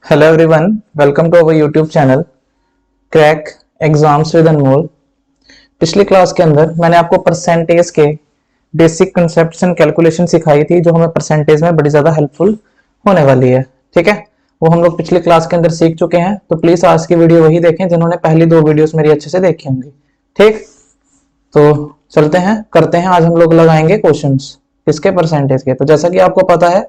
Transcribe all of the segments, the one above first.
Hello everyone, welcome to our YouTube channel crack exams with Anmol. पिछली class के अंदर मैंने आपको परसेंटेज के बेसिक कंसेप्ट्स एंड कैलकुलेशन सिखाई थी, जो हमें परसेंटेज में बड़ी ज़्यादा हेल्पफुल होने वाली है। ठीक है, वो हम लोग पिछली क्लास के अंदर सीख चुके हैं, तो प्लीज़ आज की वीडियो वही देखें जिन्होंने पहली दो वीडियोस मेरी अच्छे से देखी होंगी। ठीक, तो चलते हैं, करते हैं। आज हम लोग लगाएंगे क्वेश्चंस किसके, परसेंटेज के। तो जैसा कि आपको पता है,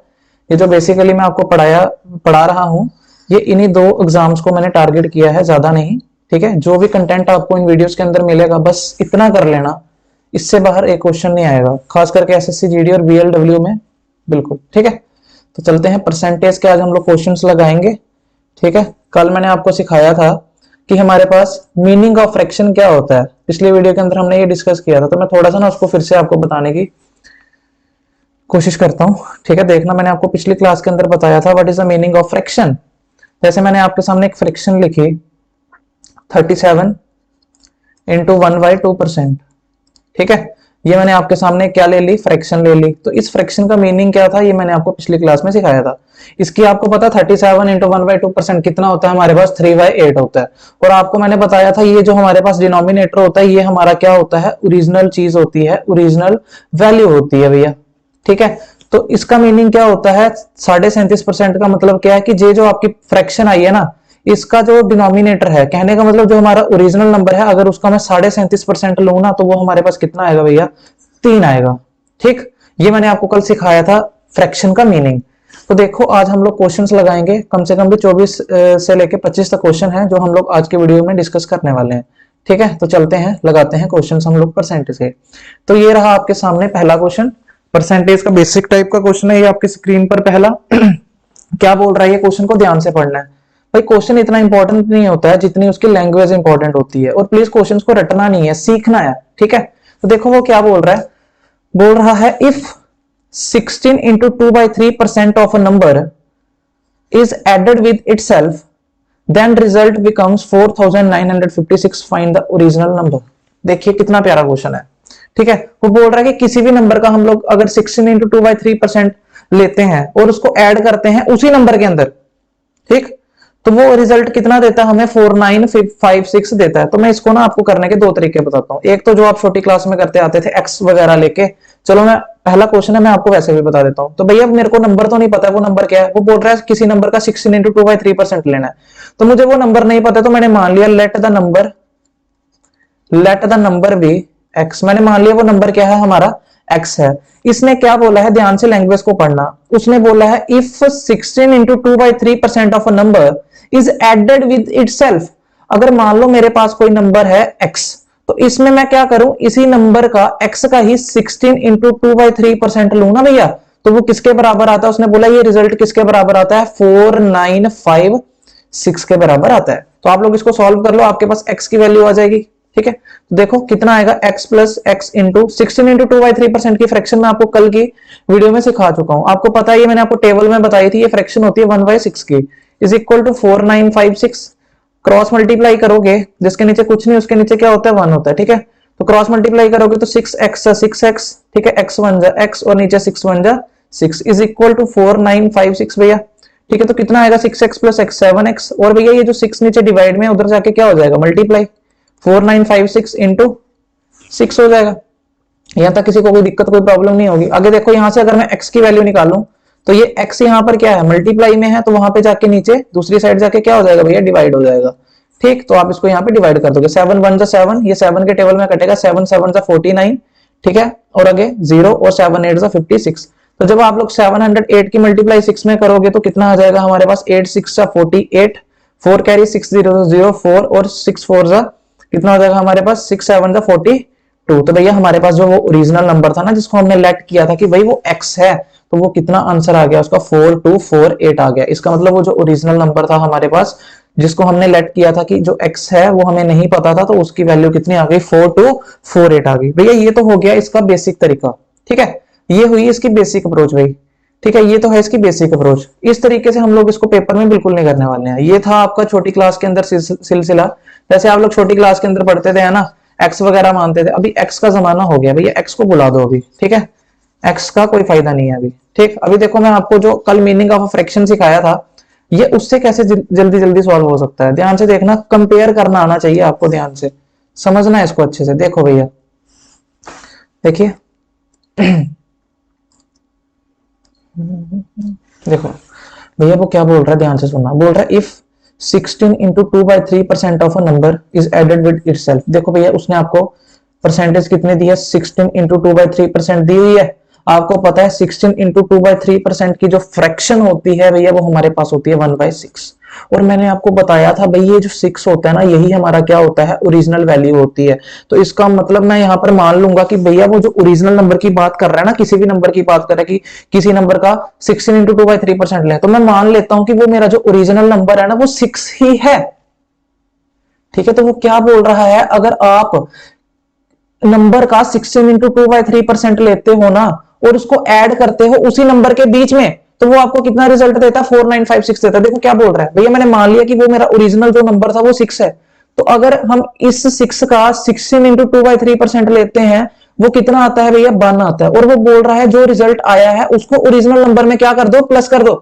ये जो बेसिकली मैं आपको पढ़ा रहा हूँ, ये इन्हीं दो एग्जाम्स को मैंने टारगेट किया है, ज्यादा नहीं। ठीक है, जो भी कंटेंट आपको इन वीडियोस के अंदर मिलेगा बस इतना कर लेना, इससे बाहर एक क्वेश्चन नहीं आएगा, खास करके एसएससी जीडी और बीएलडब्ल्यू में। बिल्कुल ठीक है, तो चलते हैं। परसेंटेज के आज हम लोग क्वेश्चंस लगाएंगे। ठीक है, कल मैंने आपको सिखाया था कि हमारे पास मीनिंग ऑफ फ्रैक्शन क्या होता है, पिछली वीडियो के अंदर हमने ये डिस्कस किया था, तो मैं थोड़ा सा ना उसको फिर से आपको बताने की कोशिश करता हूँ। ठीक है, देखना, मैंने आपको पिछली क्लास के अंदर बताया था what is the meaning of fraction. जैसे मैंने आपके सामने एक फ्रैक्शन लिखी 37 इंटू 1/2%। ठीक है, ये मैंने आपके सामने क्या ले ली, फ्रैक्शन ले ली। तो इस फ्रैक्शन का मीनिंग क्या था, ये मैंने आपको पिछली क्लास में सिखाया था। इसकी आपको पता 37 इंटू 1/2% कितना होता है, हमारे पास 3/8 होता है। और आपको मैंने बताया था ये जो हमारे पास डिनोमिनेटर होता है, ये हमारा क्या होता है, ओरिजिनल चीज होती है, ओरिजिनल वैल्यू होती है भैया। ठीक है, तो इसका मीनिंग क्या होता है, 37.5% का मतलब क्या है कि ये जो आपकी फ्रैक्शन आई है ना, इसका जो डिनोमिनेटर है, कहने का मतलब जो हमारा ओरिजिनल नंबर है, अगर उसका मैं 37.5% लूं ना, तो वो हमारे पास कितना आएगा भैया, 3 आएगा। ठीक, ये मैंने आपको कल सिखाया था फ्रैक्शन का मीनिंग। तो देखो, आज हम लोग क्वेश्चंस लगाएंगे, कम से कम भी 24 से लेके 25 तक क्वेश्चन है जो हम लोग आज के वीडियो में डिस्कस करने वाले हैं। ठीक है, तो चलते हैं, लगाते हैं क्वेश्चन हम लोग परसेंटेज के। तो ये रहा आपके सामने पहला क्वेश्चन, परसेंटेज का बेसिक टाइप का क्वेश्चन है ये आपकी स्क्रीन पर। पहला क्या बोल रहा है, ये क्वेश्चन को ध्यान से पढ़ना है भाई। क्वेश्चन इतना इंपॉर्टेंट नहीं होता है जितनी उसकी लैंग्वेज इंपॉर्टेंट होती है, और प्लीज क्वेश्चन को रटना नहीं है, सीखना है। ठीक है, तो देखो वो क्या बोल रहा है, बोल रहा है if 16 into 2/3% of a number is added with itself then result becomes 4956, find the original number. देखिए कितना प्यारा क्वेश्चन है। ठीक है, वो बोल रहा है कि किसी भी नंबर का हम लोग अगर 16 इंटू 2/3% लेते हैं और उसको ऐड करते हैं उसी नंबर के अंदर, ठीक, तो वो रिजल्ट कितना देता है हमें, 4956 देता है। तो मैं इसको ना आपको करने के दो तरीके बताता हूँ। एक तो जो आप छोटी क्लास में करते आते थे, एक्स वगैरह लेके, चलो मैं पहला क्वेश्चन है मैं आपको वैसे भी बता देता हूँ। तो भैया मेरे को नंबर तो नहीं पता है वो नंबर क्या है, वो बोल रहा है किसी नंबर का 16 इंटू 2/3% लेना है, तो मुझे वो नंबर नहीं पता, तो मैंने मान लिया let the number be x. मैंने मान लिया वो नंबर क्या है, हमारा एक्स है। इसने क्या बोला है, ध्यान से लैंग्वेज को पढ़ना, उसने बोला है if 16 into 2/3% of a number is added with itself. अगर मान लो मेरे पास कोई नंबर है x, तो इसमें मैं क्या करूं, इसी नंबर का x का ही 16 इंटू 2/3% लू ना भैया, तो वो किसके बराबर आता है, उसने बोला ये रिजल्ट किसके बराबर आता है, 4956 के बराबर आता है। तो आप लोग इसको सॉल्व कर लो, आपके पास x की वैल्यू आ जाएगी। ठीक है, तो देखो कितना आएगा, x plus x into 16 into 2/3% की फ्रैक्शन मैं आपको कल की वीडियो में सिखा चुका हूं, आपको पता है, ये मैंने आपको टेबल में बताई थी, ये फ्रैक्शन होती है 1/6 की, is equal to 4956। Cross multiply करोगे, जिसके नीचे कुछ नहीं उसके नीचे क्या होता है, 1 होता है। ठीक है, तो क्रॉस मल्टीप्लाई करोगे तो 6x 6x, ठीक है, x 1 जा x और नीचे 6 1 जा 6 इज इक्वल टू 4956 भैया। ठीक है, तो कितना आएगा, 6x प्लस x 7x, और भैया ये जो 6 नीचे डिवाइड में उधर जाके क्या हो जाएगा, मल्टीप्लाई, 4956 इंटू 6 हो जाएगा। यहां तक किसी को कोई दिक्कत कोई प्रॉब्लम नहीं होगी। आगे देखो, यहां से अगर मैं x की वैल्यू निकालूं, तो ये x यहाँ पर क्या है, मल्टीप्लाई में है, तो वहां पे जाके नीचे दूसरी साइड जाके क्या हो जाएगा भैया, डिवाइड हो जाएगा। ठीक, तो आप इसको यहाँ पे डिवाइड कर दोगे, 7 1 जा 7, ये 7 के टेबल में कटेगा, 7 7 जा 49। ठीक है, और आगे 0 और 7 8 जा 56। तो जब आप लोग 708 की मल्टीप्लाई 6 में करोगे तो कितना आ जाएगा हमारे पास, 8 6 जा 48, 4 कैरी 6 0 0 4 और 6 4 जा कितना हो जाएगा हमारे पास, 6 7 जा 42। तो भैया हमारे पास जो वो ओरिजिनल नंबर था ना, जिसको हमने लेट किया था कि भाई वो x है, तो वो कितना आंसर आ गया उसका, 4248 आ गया। इसका मतलब वो जो ओरिजिनल नंबर था हमारे पास, जिसको हमने लेट किया था कि जो x है वो हमें नहीं पता था, तो उसकी वैल्यू कितनी आ गई, 4248 आ गई। भैया ये तो हो गया इसका बेसिक तरीका। ठीक है, ये हुई इसकी बेसिक अप्रोच भाई। ठीक है, ये तो है इसकी बेसिक अप्रोच। इस तरीके से हम लोग इसको पेपर में बिल्कुल नहीं करने वाले हैं। ये था आपका छोटी क्लास के अंदर सिलसिला। जैसे आप लोग छोटी क्लास के अंदर पढ़ते थे ना, एक्स वगैरह मानते थे, अभी एक्स का जमाना हो गया भैया, एक्स को बुला दो अभी। ठीक है, एक्स का कोई फायदा नहीं है अभी। ठीक, अभी देखो मैं आपको जो कल मीनिंग ऑफ फ्रैक्शन सिखाया था, ये उससे कैसे जल्दी जल्दी सॉल्व हो सकता है? ध्यान से देखना, कंपेयर करना आना चाहिए आपको, ध्यान से समझना है इसको अच्छे से। देखो भैया, देखिए देखो भैया वो क्या बोल रहा है, ध्यान से सुनना। बोल रहा है if 16 into 2/3% of a number is added with itself. देखो भैया उसने आपको परसेंटेज कितने दी है, 16 इंटू 2/3% दी हुई है। आपको पता है 16 इंटू 2/3% की जो फ्रैक्शन होती है भैया वो हमारे पास होती है 1/6। और मैंने आपको बताया था भाई ये जो 6 होता है ना, यही हमारा क्या होता है, ओरिजिनल वैल्यू होती है। तो इसका मतलब मैं यहां पर मान लूंगा कि भैया वो जो ओरिजिनल नंबर की बात कर रहा है ना, किसी भी नंबर की बात कर रहा है कि किसी नंबर का 16 इंटू 2/3% ले, तो मैं मान लेता हूं कि वो मेरा जो ओरिजिनल नंबर है ना वो 6 ही है। ठीक है, तो वो क्या बोल रहा है, अगर आप नंबर का 16 इंटू 2/3% लेते हो ना और उसको ऐड करते हो उसी नंबर के बीच में, तो वो आपको कितना रिजल्ट देता है, 4956 देता है। देखो क्या बोल रहा है भैया, मैंने मान लिया कि वो मेरा ओरिजिनल जो नंबर था वो 6 है। तो अगर हम इस 6 का 16 इंटू 2/3% लेते हैं, वो कितना आता है भैया, 1 आता है। और वो बोल रहा है जो रिजल्ट आया है उसको ओरिजिनल नंबर में क्या कर दो, प्लस कर दो।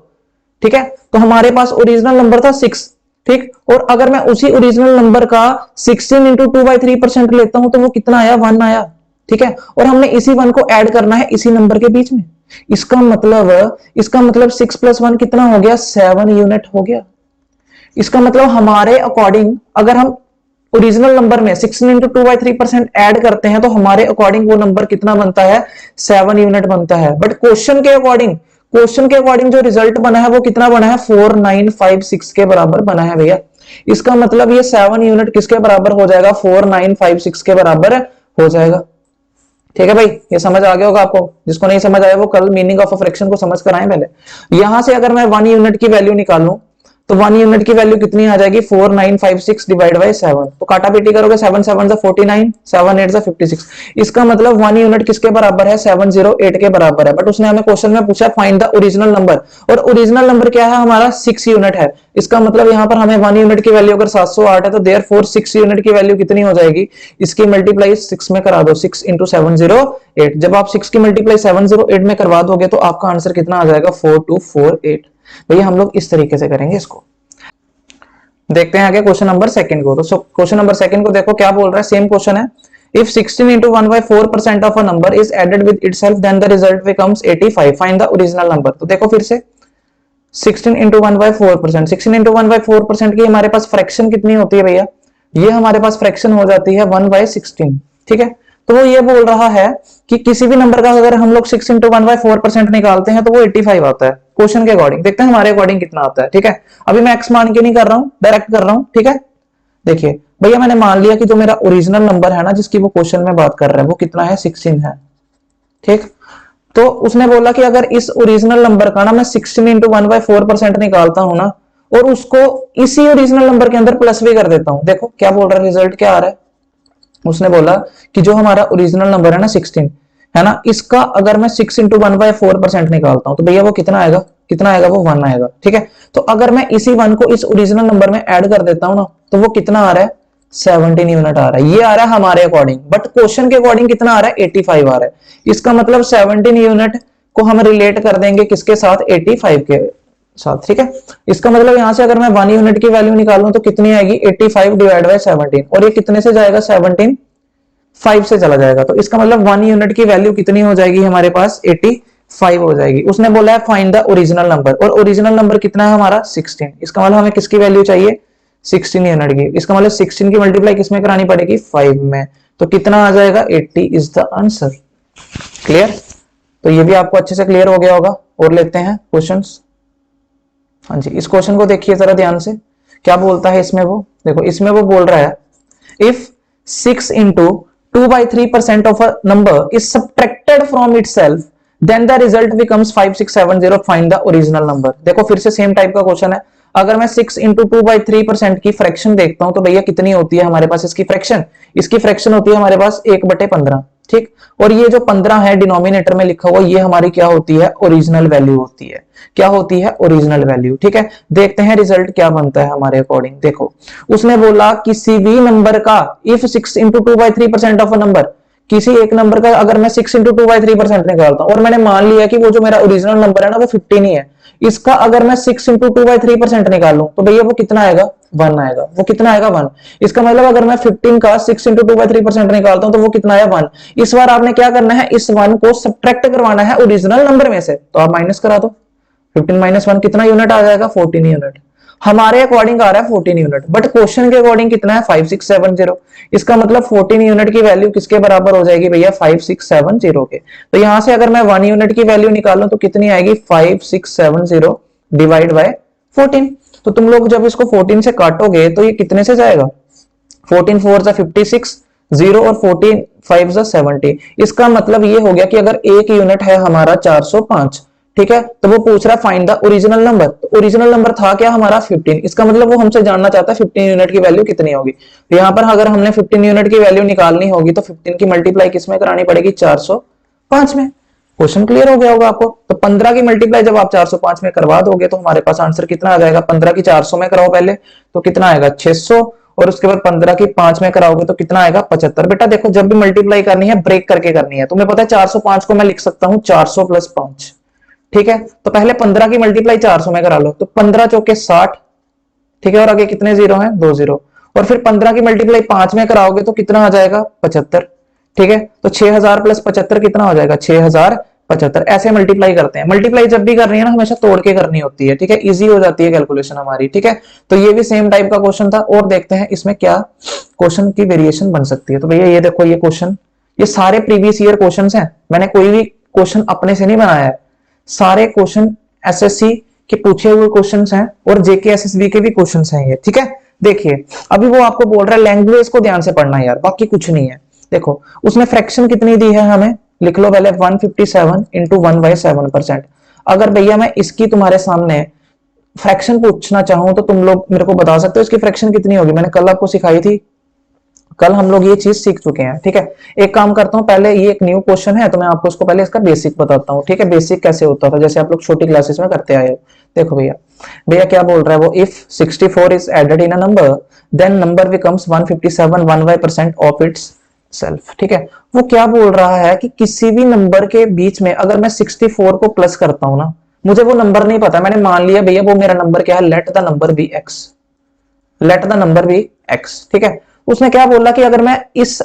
ठीक है, तो हमारे पास ओरिजिनल नंबर था 6। ठीक, और अगर मैं उसी ओरिजिनल नंबर का 16 इंटू 2/3% लेता हूं तो वो कितना आया, 1 आया। ठीक है, और हमने इसी 1 को ऐड करना है इसी नंबर के बीच में। इसका मतलब 6 + 1 कितना हो गया, 7 यूनिट हो गया। इसका मतलब हमारे अकॉर्डिंग अगर हम ओरिजिनल नंबर में 16 इंटू 2/3% ऐड करते हैं तो हमारे अकॉर्डिंग वो नंबर कितना बनता है, 7 यूनिट बनता है। बट क्वेश्चन के अकॉर्डिंग जो रिजल्ट बना है वो कितना बना है, 4956 के बराबर बना है भैया। इसका मतलब ये 7 यूनिट किसके बराबर हो जाएगा, 4956 के बराबर हो जाएगा। ठीक है भाई, ये समझ आ गया होगा आपको। जिसको नहीं समझ आया वो कल मीनिंग ऑफ अ फ्रैक्शन को समझ कर आए पहले। यहां से अगर मैं 1 यूनिट की वैल्यू निकालूं तो 1 यूनिट की वैल्यू कितनी आ जाएगी, 4956 डिवाइड बाय 7। तो काटापीटी करोगे, 7 7 49, 7 8 56। इसका मतलब 1 यूनिट किसके बराबर है, 708 के बराबर है। बट उसने हमें क्वेश्चन में पूछा फाइंड द ओरिजिनल नंबर, और ओरिजिनल नंबर क्या है हमारा, 6 यूनिट है। इसका मतलब यहां पर हमें 1 यूनिट की वैल्यू अगर 708 है तो देयरफॉर 6 यूनिट की वैल्यू कितनी हो जाएगी, इसकी मल्टीप्लाई 6 में करा दो, 6 इंटू 708। जब आप 6 की मल्टीप्लाई 708 में करवा दोगे तो आपका आंसर कितना आ जाएगा, 4248। भैया हम लोग इस तरीके से करेंगे इसको। देखते हैं आगे क्वेश्चन नंबर सेकंड को। तो क्वेश्चन नंबर सेकंड को देखो क्या बोल रहा है, सेम क्वेश्चन है। If 16 into 1/4% of a number is added with itself then the result becomes 85, find the original number। तो देखो फिर से 16 into 1/4%, 16 into 1/4% की हमारे पास फ्रैक्शन कितनी होती है भैया, ये हमारे पास फ्रैक्शन हो जाती है 1/16। ठीक है, तो वो ये बोल रहा है कि किसी भी नंबर का अगर हम लोग 6 into 1/4% निकालते हैं तो वो 85 आता है। क्वेश्चन के अकॉर्डिंग देखते हैं हमारे अकॉर्डिंग कितना आता है। ठीक है, अभी मैं एक्स मान के नहीं कर रहा हूं, डायरेक्ट कर रहा हूं। ठीक है, देखिए भैया मैंने मान लिया कि जो मेरा ओरिजिनल नंबर है ना जिसकी वो क्वेश्चन में बात कर रहा है वो कितना है, 16 है। ठीक, तो उसने बोला कि अगर इस ओरिजिनल नंबर का ना मैं 16 इंटू 1/4% निकालता हूं ना और उसको इसी ओरिजिनल नंबर के अंदर प्लस भी कर देता हूं, देखो क्या बोल रहा है, रिजल्ट क्या आ रहा है। उसने बोला कि जो हमारा ओरिजिनल नंबर है ना 16 है ना, इसका अगर मैं 6 इंटू 1/4% निकालता हूं तो भैया वो कितना आएगा, वो 1 आएगा। ठीक है, तो अगर मैं इसी 1 को इस ओरिजिनल नंबर में ऐड कर देता हूं ना तो वो कितना आ रहा है, 17 यूनिट आ रहा है। ये आ रहा है हमारे अकॉर्डिंग, बट क्वेश्चन के अकॉर्डिंग कितना आ रहा है, 85 आ रहा है। इसका मतलब 17 यूनिट को हम रिलेट कर देंगे किसके साथ, 85 के साथ। ठीक है, इसका मतलब यहां से अगर मैं 1 यूनिट की वैल्यू निकालूं तो कितनी आएगी, 85 डिवाइड बाय 17, और ये कितने से जाएगा, 17 5 से चला जाएगा। तो इसका मतलब 1 यूनिट की वैल्यू कितनी हो जाएगी हमारे पास, 85 हो जाएगी। उसने बोला है फाइंड द ओरिजिनल नंबर, और ओरिजिनल नंबर कितना है हमारा, 16। इसका मतलब हमें किसकी वैल्यू चाहिए, 16 यूनिट की। इसका मतलब 16 की मल्टीप्लाई किसमें करानी पड़ेगी, 5 में। तो कितना आ जाएगा, 80 इज द आंसर। क्लियर, तो ये भी आपको अच्छे से क्लियर हो गया होगा। और लेते हैं क्वेश्चंस। हाँ जी, इस क्वेश्चन को देखिए जरा ध्यान से, क्या बोलता है इसमें वो, देखो इसमें वो बोल रहा है if 6 into 2/3% of a number is subtracted from itself then the result becomes 5670, find the original number। देखो फिर से सेम टाइप का क्वेश्चन है। अगर मैं 6 into 2/3% की फ्रैक्शन देखता हूं तो भैया कितनी होती है हमारे पास इसकी फ्रैक्शन होती है हमारे पास 1/15। ठीक, और ये जो 15 है डिनोमिनेटर में लिखा हुआ, ये हमारी क्या होती है, ओरिजिनल वैल्यू होती है। क्या होती है, ओरिजिनल वैल्यू। ठीक है, देखते हैं रिजल्ट क्या बनता है हमारे अकॉर्डिंग। देखो उसने बोला किसी भी नंबर का if 6 into 2/3% of a number, किसी एक नंबर का अगर मैं 6 इंटू 2/3% निकालता हूं और मैंने मान लिया कि वो जो मेरा ओरिजिनल नंबर है ना वो 15 ही है, इसका अगर मैं 6 इंटू 2/3% निकालूं तो भैया वो कितना आएगा, 1 आएगा। वो कितना आएगा, 1। इसका मतलब अगर मैं 15 का 6 इंटू 2/3% निकालता हूं तो वो कितना आया, 1। इस बार आपने क्या करना है, इस 1 को सब्ट्रैक्ट करवाना है ओरिजिनल नंबर में से, तो आप माइनस करा दो। 15 माइनस 1 कितना यूनिट आ जाएगा, 14 यूनिट। हमारे अकॉर्डिंग आ रहा है 14 यूनिट, बट क्वेश्चन के अकॉर्डिंग कितना है, 5670। इसका मतलब 14 यूनिट की वैल्यू किसके बराबर हो जाएगी भैया, 5670 के। तो यहां से अगर मैं 1 यूनिट की वैल्यू निकालूं तो कितनी आएगी, 5670 डिवाइड बाय 14। तो तुम लोग जब इसको 14 से काटोगे तो ये कितने से जाएगा, 14 4 जा 56, 0 और 14 5 जा 70। इसका मतलब ये हो गया कि अगर एक यूनिट है हमारा 405, ठीक है, तो वो पूछ रहा है फाइंड द ओरिजिनल नंबर। तो ओरिजिनल नंबर था क्या हमारा, 15। इसका मतलब वो हमसे जानना चाहता है 15 यूनिट की वैल्यू कितनी होगी। तो यहां पर अगर हमने 15 यूनिट की वैल्यू निकालनी होगी तो 15 की मल्टीप्लाई किसमें करानी पड़ेगी, 405 में। क्वेश्चन क्लियर हो गया होगा आपको। तो 15 की मल्टीप्लाई जब आप 405 में करवा दोगे तो हमारे पास आंसर कितना आ जाएगा, 15 की 400 में कराओ पहले तो कितना आएगा, 600, और उसके बाद 15 की 5 में कराओगे तो कितना आएगा, 75। बेटा देखो जब भी मल्टीप्लाई करनी है ब्रेक करके करनी है। तुम्हें पता है 405 को मैं लिख सकता हूं 400 प्लस 5, ठीक है। तो पहले 15 की मल्टीप्लाई 400 में करा लो, तो 15 चौके 60, ठीक है, और आगे कितने जीरो हैं, 2 जीरो। और फिर 15 की मल्टीप्लाई 5 में कराओगे तो कितना आ जाएगा, 75, ठीक है। तो 6000 प्लस 75 कितना हो जाएगा, 6075। ऐसे मल्टीप्लाई करते हैं। मल्टीप्लाई जब भी करनी है ना हमेशा तोड़ के करनी होती है, ठीक है, इजी हो जाती है कैलकुलेशन हमारी, ठीक है। तो ये भी सेम टाइप का क्वेश्चन था। और देखते हैं इसमें क्या क्वेश्चन की वेरिएशन बन सकती है। तो भैया ये देखो, ये क्वेश्चन, ये सारे प्रीवियस ईयर क्वेश्चन हैं, मैंने कोई भी क्वेश्चन अपने से नहीं बनाया है। सारे क्वेश्चन एसएससी के पूछे हुए क्वेश्चंस हैं और जेके एसएसबी के भी क्वेश्चंस हैं ये, ठीक है। देखिए अभी वो आपको बोल रहा है लैंग्वेज को ध्यान से पढ़ना है यार, बाकी कुछ नहीं है। देखो उसने फ्रैक्शन कितनी दी है हमें, लिख लो पहले 157 इंटू 1/7%। अगर भैया मैं इसकी तुम्हारे सामने फ्रैक्शन पूछना चाहूं तो तुम लोग मेरे को बता सकते हो इसकी फ्रैक्शन कितनी होगी। मैंने कल आपको सिखाई थी, कल हम लोग ये चीज सीख चुके हैं, ठीक है। एक काम करता हूं, पहले ये एक न्यू क्वेश्चन है तो मैं आपको इसको पहले इसका बेसिक बताता हूं, ठीक है। बेसिक कैसे होता था, जैसे आप लोग छोटी क्लासेस में करते आए हो। देखो भैया, भैया क्या बोल रहा है वो, if 64 is added in a number then number becomes 157 1/% of itself, ठीक है। वो क्या बोल रहा है कि किसी भी नंबर के बीच में अगर मैं 64 को प्लस करता हूं ना, मुझे वो नंबर नहीं पता, मैंने मान लिया भैया वो मेरा नंबर क्या है, let the number be x, let the number be x, ठीक है। उसने क्या बोला कि अगर मैं इस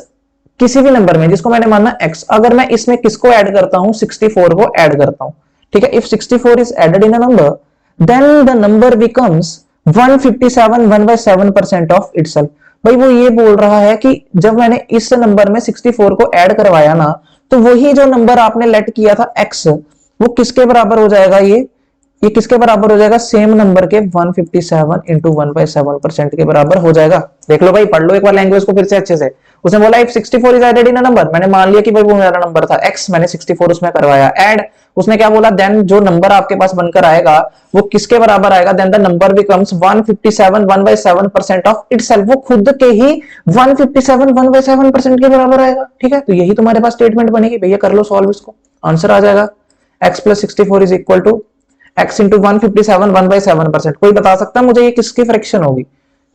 किसी भी नंबर में जिसको मैंने माना x, अगर मैं इसमें किसको ऐड करता हूं, 64 को ऐड करता हूं, ठीक है। If 64 is added in a number then the number becomes 157 1/7% of itself. भाई वो ये बोल रहा है कि जब मैंने इस नंबर में 64 को ऐड करवाया ना, तो वही जो नंबर आपने लेट किया था x, वो किसके बराबर हो जाएगा, ये किसके बराबर हो जाएगा, सेम नंबर के 157 इंटू 1/7% के बराबर हो जाएगा। देख लो भाई, पढ़ लो एक बार लैंग्वेज को फिर से अच्छे से। उसने बोला if 64 is added in a number, मैंने मान लिया कि भाई वो मेरा नंबर था x, मैंने 64 उसमें करवाया ऐड। उसने क्या बोला, देन जो नंबर आपके पास बनकर आएगा वो किसके बराबर आएगा, then the number becomes 157 1/7% of itself. वो खुद के ही 157 1/7% के बराबर आएगा, ठीक है। तो यही तुम्हारे पास स्टेटमेंट बनेगी भैया, कर लो सॉल्व इसको, आंसर आ जाएगा x plus 64 is equal to x into 157 1/7%। कोई बता सकता है मुझे ये किसकी फ्रैक्शन होगी,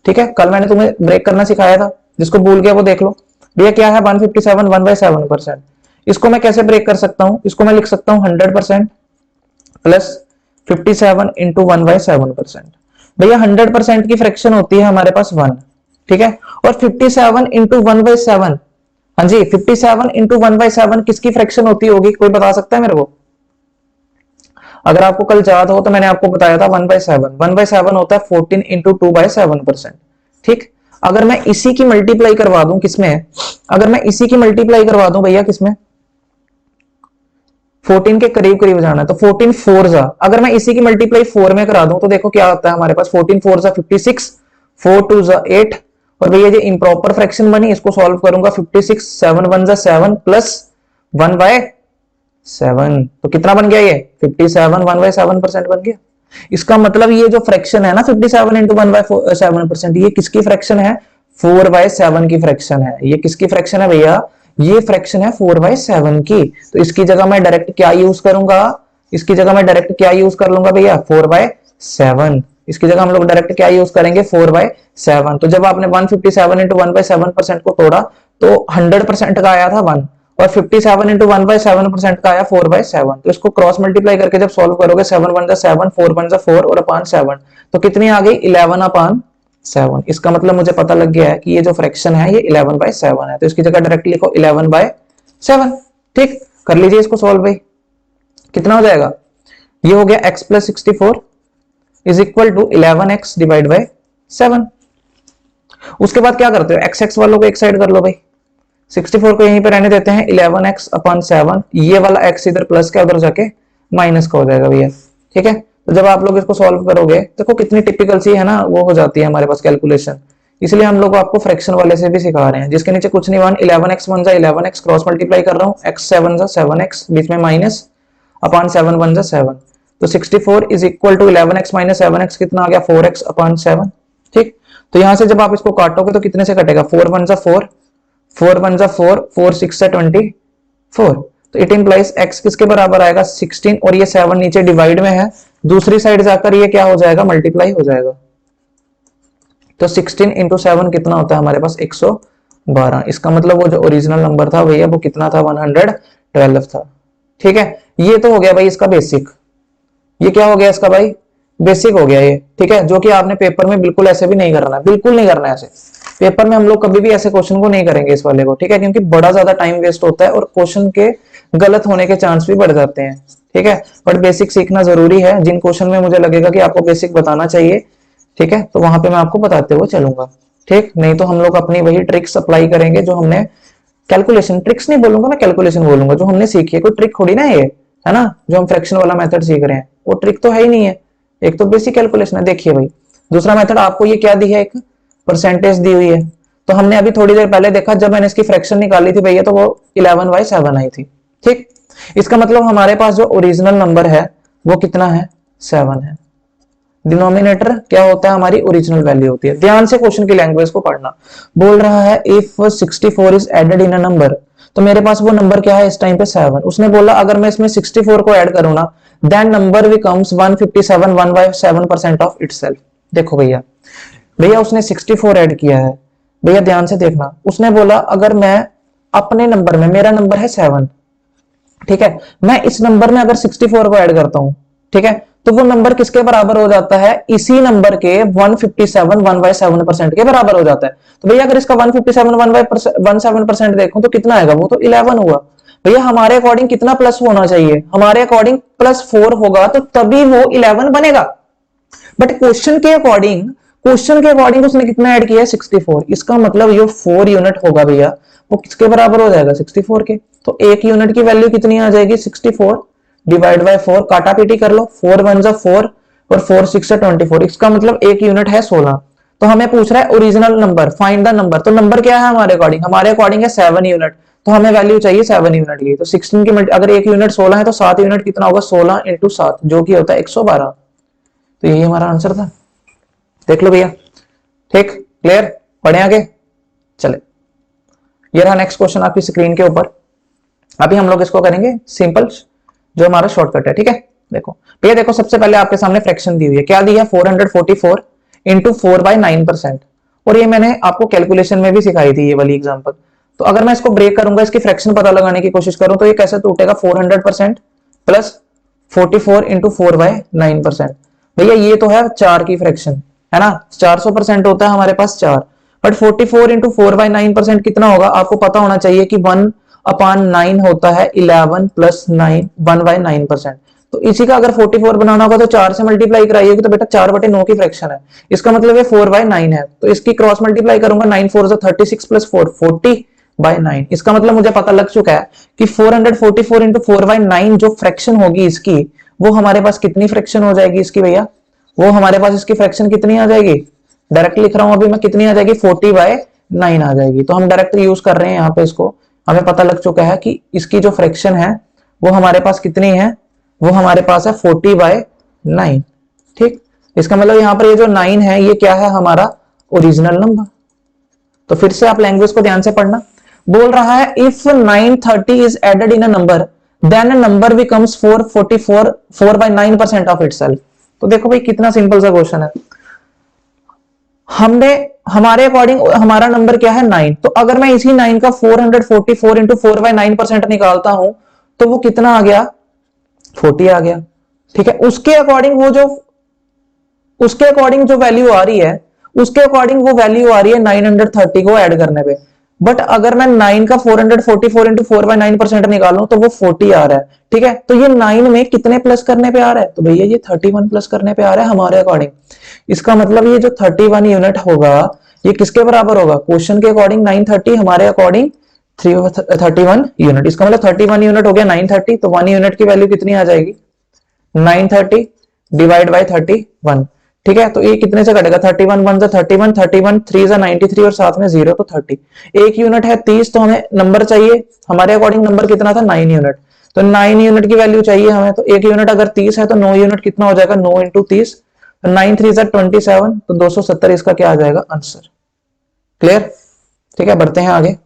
ठीक है। कल मैंने तुम्हें ब्रेक करना सिखाया था, जिसको भूल गया वो देख लो। भैया क्या है 157 1/7%, इसको मैं कैसे ब्रेक कर सकता हूं, इसको मैं लिख सकता हूं 100% प्लस 57 इंटू 1/7%। भैया 100% की फ्रैक्शन होती है हमारे पास 1, ठीक है। और 57 इंटू 1/7, हाँ जी 57 इंटू 1/7 किसकी फ्रैक्शन होती होगी, कोई बता सकता है मेरे को। अगर आपको कल याद हो तो मैंने आपको बताया था 1/7 होता है 14 इंटू 2/7%, ठीक। अगर मैं इसी की मल्टीप्लाई करवा दूं किसमें, अगर मैं इसी की मल्टीप्लाई करवा दूं भैया किसमें, 14 के करीब करीब जाना है, तो 14 4 जा, अगर मैं इसी की मल्टीप्लाई 4 में करा दूं तो देखो क्या होता है हमारे पास, 14 4 जा 56, 4 2 जा 8, और भैया ये इंप्रॉपर फ्रैक्शन बनी, इसको सॉल्व करूंगा 56 7 1 जा 7 प्लस 1/7, तो कितना बन गया ये 57 1/7% बन गया। इसका मतलब ये जो फ्रैक्शन है ना 57 इंटू 1/7%, ये किसकी फ्रैक्शन है, 4/7 की फ्रैक्शन है। ये किसकी फ्रैक्शन है भैया, ये फ्रैक्शन है 4/7 की। तो इसकी जगह मैं डायरेक्ट क्या यूज करूंगा, इसकी जगह मैं डायरेक्ट क्या यूज कर लूंगा भैया 4/7, इसकी जगह हम लोग डायरेक्ट क्या यूज करेंगे 4/7। तो जब आपने 157 इंटू 1/7% को तोड़ा तो 100% का आया था 1, और 57 इंटू 1/7% का आया 4/7। तो इसको क्रॉस मल्टीप्लाई करके जब सॉल्व करोगे 7 1 जा 7, 4 1 जा 4 और अपान 7, तो कितनी आ गई 11/7। इसका मतलब मुझे पता लग गया है कि ये जो फ्रैक्शन है ये 11/7 है, तो इसकी जगह डायरेक्ट लिखो 11/7। ठीक, कर लीजिए इसको सॉल्व भाई। कितना हो जाएगा, ये हो गया x plus 64 is equal to 11x divide by 7। उसके बाद क्या करते हो, एक्स एक्स वालों को एक साइड कर लो भाई, 64 को यहीं पे रहने देते हैं, 11x अपॉन 7, ये वाला x इधर प्लस का उधर जाके माइनस का हो जाएगा भैया। ठीक है, तो जब आप लोग इसको सॉल्व करोगे देखो कितनी टिपिकल सी है ना, वो हो जाती है हमारे पास कैलकुलेशन। इसलिए हम लोग आपको फ्रैक्शन वाले से भी सिखा रहे हैं, जिसके नीचे कुछ नहीं, 11x 1 जा 11x क्रॉस मल्टीप्लाई कर रहा हूँ, x 7 जा 7x बीच में माइनस अपॉन 7 1 जा 7, तो 64 is equal to 11x minus 7x कितना आ गया 4x अपॉन 7। ठीक, तो यहां से जब आप इसको काटोगे तो कितने से कटेगा, 4 1 जा 4, 4 1 जा 4, 4 6 जा 24, तो इट इंप्लाइज x किसके बराबर आएगा 16, और ये 7 नीचे डिवाइड में है, दूसरी साइड जाकर ये क्या हो जाएगा मल्टीप्लाई हो जाएगा। तो 16 इंटू 7 कितना होता है हमारे पास 112। इसका मतलब वो जो ओरिजिनल नंबर था भैया वो कितना था 112 था। ठीक है, ये तो हो गया भाई इसका बेसिक, ये क्या हो गया इसका भाई बेसिक हो गया ये। ठीक है, जो कि आपने पेपर में बिल्कुल ऐसे भी नहीं करना है, बिल्कुल नहीं करना है ऐसे, पेपर में हम लोग कभी भी ऐसे क्वेश्चन को नहीं करेंगे इस वाले को। ठीक है, क्योंकि बड़ा ज्यादा टाइम वेस्ट होता है और क्वेश्चन के गलत होने के चांस भी बढ़ जाते हैं। ठीक है, बट बेसिक सीखना जरूरी है, जिन क्वेश्चन में मुझे लगेगा कि आपको बेसिक बताना चाहिए, ठीक है, तो वहां पे मैं आपको बताते हुए चलूंगा। ठीक, नहीं तो हम लोग अपनी वही ट्रिक्स अप्लाई करेंगे जो हमने, कैलकुलेशन ट्रिक्स नहीं बोलूंगा मैं, कैलकुलेशन बोलूंगा, जो हमने सीखी है। कोई ट्रिक थोड़ी ना ये है ना, जो हम फ्रैक्शन वाला मेथड सीख रहे हैं वो ट्रिक तो है ही नहीं है, एक तो बेसिक कैलकुलेशन है। देखिए भाई दूसरा मेथड आपको ये क्या दी है, एक परसेंटेज दी हुई है, तो हमने अभी थोड़ी देर पहले देखा जब मैंने इसकी फ्रैक्शन निकाली थी भैया तो वो 11/7 आई थी। ठीक, इसका मतलब हमारे पास जो ओरिजिनल नंबर है वो कितना है 7 है, डिनोमिनेटर क्या होता है हमारी ओरिजिनल वैल्यू होती है। ध्यान से क्वेश्चन की लैंग्वेज को पढ़ना, बोल रहा है if 64 is added in a number, तो मेरे पास वो नंबर क्या है इस टाइम पे 7। उसने बोला अगर मैं इसमें 64 को ऐड करूं ना, then number becomes 157 1/7% of itself. देखो भैया, भैया उसने 64 ऐड किया है, भैया ध्यान से देखना, उसने बोला अगर मैं अपने नंबर में, मेरा नंबर है 7, ठीक है, मैं इस नंबर में अगर 64 को ऐड करता हूं, ठीक है, तो वो नंबर किसके बराबर हो जाता है, इसी नंबर के 157 1/7% के बराबर हो जाता है। तो भैया अगर इसका 157 1/7% देखो तो कितना आएगा, वो तो 11 हुआ। भैया हमारे अकॉर्डिंग कितना प्लस होना चाहिए, हमारे अकॉर्डिंग +4 होगा तो तभी वो 11 बनेगा। बट क्वेश्चन के अकॉर्डिंग उसने कितना ऐड किया है 64, इसका मतलब ये 4 यूनिट होगा भैया, वो किसके बराबर हो जाएगा 64 के। तो एक यूनिट की वैल्यू कितनी आ जाएगी 64 डिवाइड बाय 4, काटा पीटी कर लो, 4 1 जा 4 और 4 6 जा 24, इसका मतलब एक यूनिट है 16। तो हमें पूछ रहा है original number, find the number, तो नंबर क्या है हमारे अकॉर्डिंग है 7 यूनिट, तो हमें वैल्यू चाहिए 7 यूनिट की। तो 16 की अगर एक यूनिट 16 है तो 7 यूनिट कितना होगा 16 इंटू 7 जो कि होता है 112। तो यही हमारा आंसर था, देख लो भैया। ठीक, क्लियर, पढ़े आगे चले। ये रहा नेक्स्ट क्वेश्चन आपकी स्क्रीन के ऊपर। अभी हम लोग इसको करेंगे सिंपल, जो हमारा शॉर्टकट है। ठीक है, देखो भैया, देखो सबसे पहले आपके सामने फ्रैक्शन दी हुई है, क्या दी है 444 इंटू 4/9%, और ये मैंने आपको कैलकुलेशन में भी सिखाई थी ये वाली एग्जांपल। तो अगर मैं इसको ब्रेक करूंगा, इसकी फ्रैक्शन पता लगाने की कोशिश करूं तो ये कैसे टूटेगा, 400% प्लस 44 इंटू 4/9%। भैया ये तो है 4 की फ्रैक्शन है ना, 400% होता है हमारे पास 4, बट 44 इंटू 4/9% कितना होगा, आपको पता होना चाहिए कि 1/9 होता है 11 प्लस 9 1/9%। तो इसी का अगर 44 बनाना होगा तो 4 से मल्टीप्लाई कराइएगा, तो बेटा 4/9 की फ्रैक्शन है, इसका मतलब ये 4/9 है, तो इसकी क्रॉस मल्टीप्लाई करूंगा, 9 4 36 प्लस 4 40/9। इसका मतलब मुझे पता लग चुका है कि 444 इंटू 4/9 जो फ्रैक्शन होगी इसकी, वो हमारे पास कितनी फ्रैक्शन हो जाएगी इसकी भैया, वो हमारे पास इसकी फ्रैक्शन कितनी आ जाएगी, डायरेक्ट लिख रहा हूं अभी मैं, कितनी आ जाएगी 40/9 आ जाएगी। तो हम डायरेक्ट यूज कर रहे हैं यहाँ पे इसको, हमें पता लग चुका है कि इसकी जो फ्रैक्शन है वो हमारे पास कितनी है, वो हमारे पास है 40/9। ठीक, इसका मतलब यहाँ पर ये जो 9 है ये क्या है हमारा ओरिजिनल नंबर। तो फिर से आप लैंग्वेज को ध्यान से पढ़ना, बोल रहा है if 930 is added in a number then a number becomes 444 4/9% of itself. तो देखो भाई कितना सिंपल सा क्वेश्चन है, हमने हमारे अकॉर्डिंग हमारा नंबर क्या है 9, तो अगर मैं इसी 9 का 444 इंटू 4/9% निकालता हूं तो वो कितना आ गया, 40 आ गया। ठीक है, उसके अकॉर्डिंग जो वैल्यू आ रही है, उसके अकॉर्डिंग वो वैल्यू आ रही है 930 को ऐड करने पे। बट अगर मैं 9 का 444 इंटू 4/9% निकालूं तो वो 40 आ रहा है। ठीक है, तो ये 9 में कितने प्लस करने पे आ रहा है, तो भैया ये 31 प्लस करने पे आ रहा है हमारे अकॉर्डिंग। इसका मतलब ये जो 31 यूनिट होगा ये किसके बराबर होगा, क्वेश्चन के अकॉर्डिंग 930, हमारे अकॉर्डिंग 31 यूनिट। इसका मतलब 31 यूनिट हो गया 930, तो 1 यूनिट की वैल्यू कितनी आ जाएगी, 930 डिवाइड बाई 31। ठीक है, तो ये कितने से कटेगा, 31 वन जा 31, 31 3 जा 93 और साथ में 0 तो 30। एक यूनिट है 30, तो हमें नंबर चाहिए, हमारे अकॉर्डिंग नंबर कितना था 9 यूनिट, तो 9 यूनिट की वैल्यू चाहिए हमें। तो एक यूनिट अगर 30 है तो 9 यूनिट कितना हो जाएगा, 9 इंटू 30, तो 9 3 जा 27, तो 270 इसका क्या आ जाएगा आंसर। क्लियर। ठीक है, बढ़ते हैं आगे।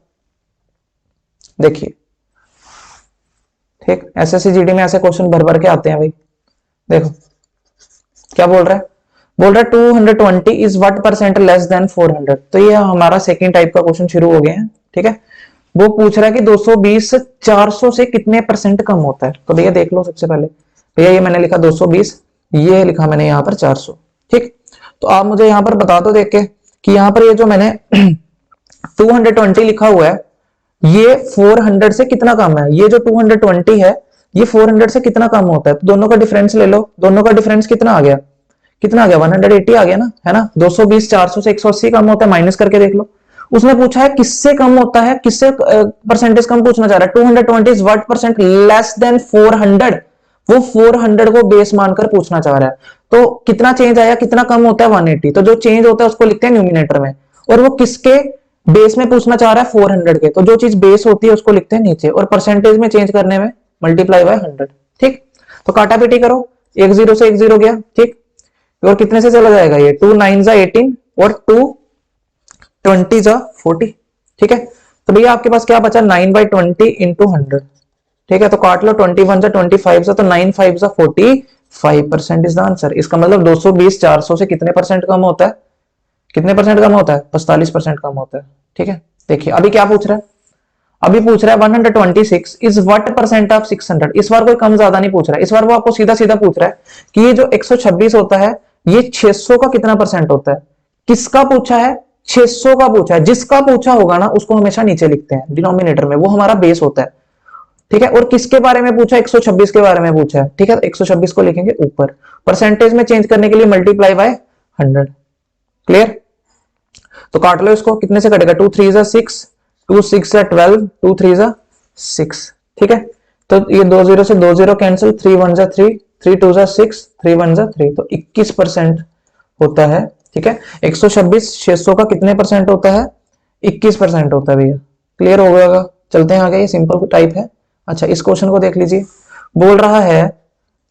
देखिए, ठीक, एसएससी जीडी में ऐसे क्वेश्चन भर भर के आते हैं भाई। देखो क्या बोल रहा है, बोल रहा है 220 is what percent less than 400। तो ये हमारा सेकंड टाइप का क्वेश्चन शुरू हो गया है। ठीक है, वो पूछ रहा है कि 220 400 से कितने परसेंट कम होता है। तो भैया देख लो, सबसे पहले भैया ये मैंने लिखा 220, ये लिखा मैंने यहाँ पर 400। ठीक, तो आप मुझे यहाँ पर बता दो देख के कि यहाँ पर ये जो मैंने 220 लिखा हुआ है ये 400 से कितना कम है, ये जो 220 है ये 400 से कितना कम होता है। तो दोनों का डिफरेंस ले लो, दोनों का डिफरेंस कितना आ गया, कितना आ गया 180 आ गया ना, है ना। 220 400 से 180 कम होता है, माइनस करके देख लो। उसने पूछा है किससे कम होता है, किससे परसेंटेज कम पूछना चाह रहा है। 220 is what percent less than 400, वो 400 को बेस मानकर पूछना चाह रहा है। तो कितना चेंज आया, कितना कम होता है 180, तो जो चेंज होता है उसको लिखते हैं न्यूमिनेटर में, और वो किसके बेस में पूछना चाह रहा है 400 के, तो जो चीज बेस होती है उसको लिखते हैं नीचे, और परसेंटेज में चेंज करने में मल्टीप्लाई बाय 100। ठीक, तो काटा पीटी करो, एक जीरो से एक जीरो गया। ठीक, और कितने से चला जाएगा ये, 2 9 जा 18 और 2 20 जा 40। ठीक है, तो भैया आपके पास क्या बचा, 9/20 इंटू 100। ठीक है, तो काट लो, 21 जा 25 जा, तो 9 5 जा 45% इज द आंसर। इसका मतलब 220 400 से कितने परसेंट कम होता है, कितने परसेंट कम होता है, 45% कम होता है। ठीक है, देखिए अभी क्या पूछ रहा है, अभी पूछ रहा है 126 इज व्हाट परसेंट ऑफ 600। इस बार कोई कम ज्यादा नहीं पूछ रहा है, इस बार वो आपको सीधा सीधा पूछ रहा है कि ये जो 126 होता है ये 600 का कितना परसेंट होता है। किसका पूछा है, 600 का पूछा है। जिसका पूछा होगा ना उसको हमेशा नीचे लिखते हैं डिनोमिनेटर में, वो हमारा बेस होता है। ठीक है, और किसके बारे में पूछा, 126 के बारे में पूछा है। ठीक है, 126 को लिखेंगे ऊपर, परसेंटेज में चेंज करने के लिए मल्टीप्लाई बाय 100। क्लियर, तो काट लो इसको, कितने से कटेगा, 2 3 जा 6, 2 6 जा 12, 2 3 जा 6। ठीक है, तो ये 2 0 से 2 0 कैंसिल, 3 1 जा 3, 3 2 जा 6, 3 1 जा 3, तो 21% होता है। ठीक है, 126 600 का कितने परसेंट होता है, 21% होता है भैया। क्लियर हो गया, चलते हैं आगे, ये सिंपल टाइप है। अच्छा, इस क्वेश्चन को देख लीजिए, बोल रहा है,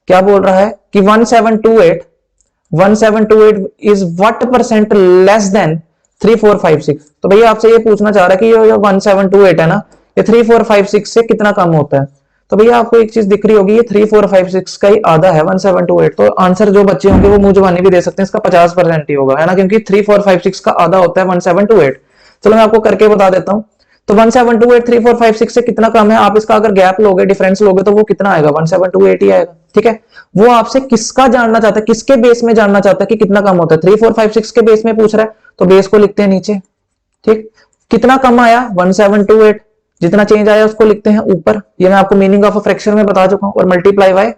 क्या बोल रहा है कि 1728 is what percent less than 3456। तो भैया आपसे ये पूछना चाह रहा है कि ये 1728 है ना, ये 3456 से कितना कम होता है। तो भैया आपको एक चीज दिख रही होगी, ये 3456 का ही आधा है 1728, तो आंसर जो बच्चे होंगे वो मुंह जुबानी भी दे सकते हैं, इसका 50% ही होगा, है ना, क्योंकि 3456 का आधा होता है 1728। चलो मैं आपको करके बता देता हूं, तो 1728 3456 से कितना कम है, आप इसका अगर गैप लोगे, डिफरेंस लोगे, तो वो कितना आएगा, 1728 ही आएगा। ठीक है, वो आपसे किसका जानना चाहता है, किसके बेस में जानना चाहता है कि कितना कम होता है, 3456 के बेस में पूछ रहा है, तो बेस को लिखते हैं नीचे। ठीक, कितना कम आया 1728, जितना चेंज आया उसको लिखते हैं ऊपर, ये मैं आपको मीनिंग ऑफ अ फ्रैक्शन में बता चुका हूं, और मल्टीप्लाई बाय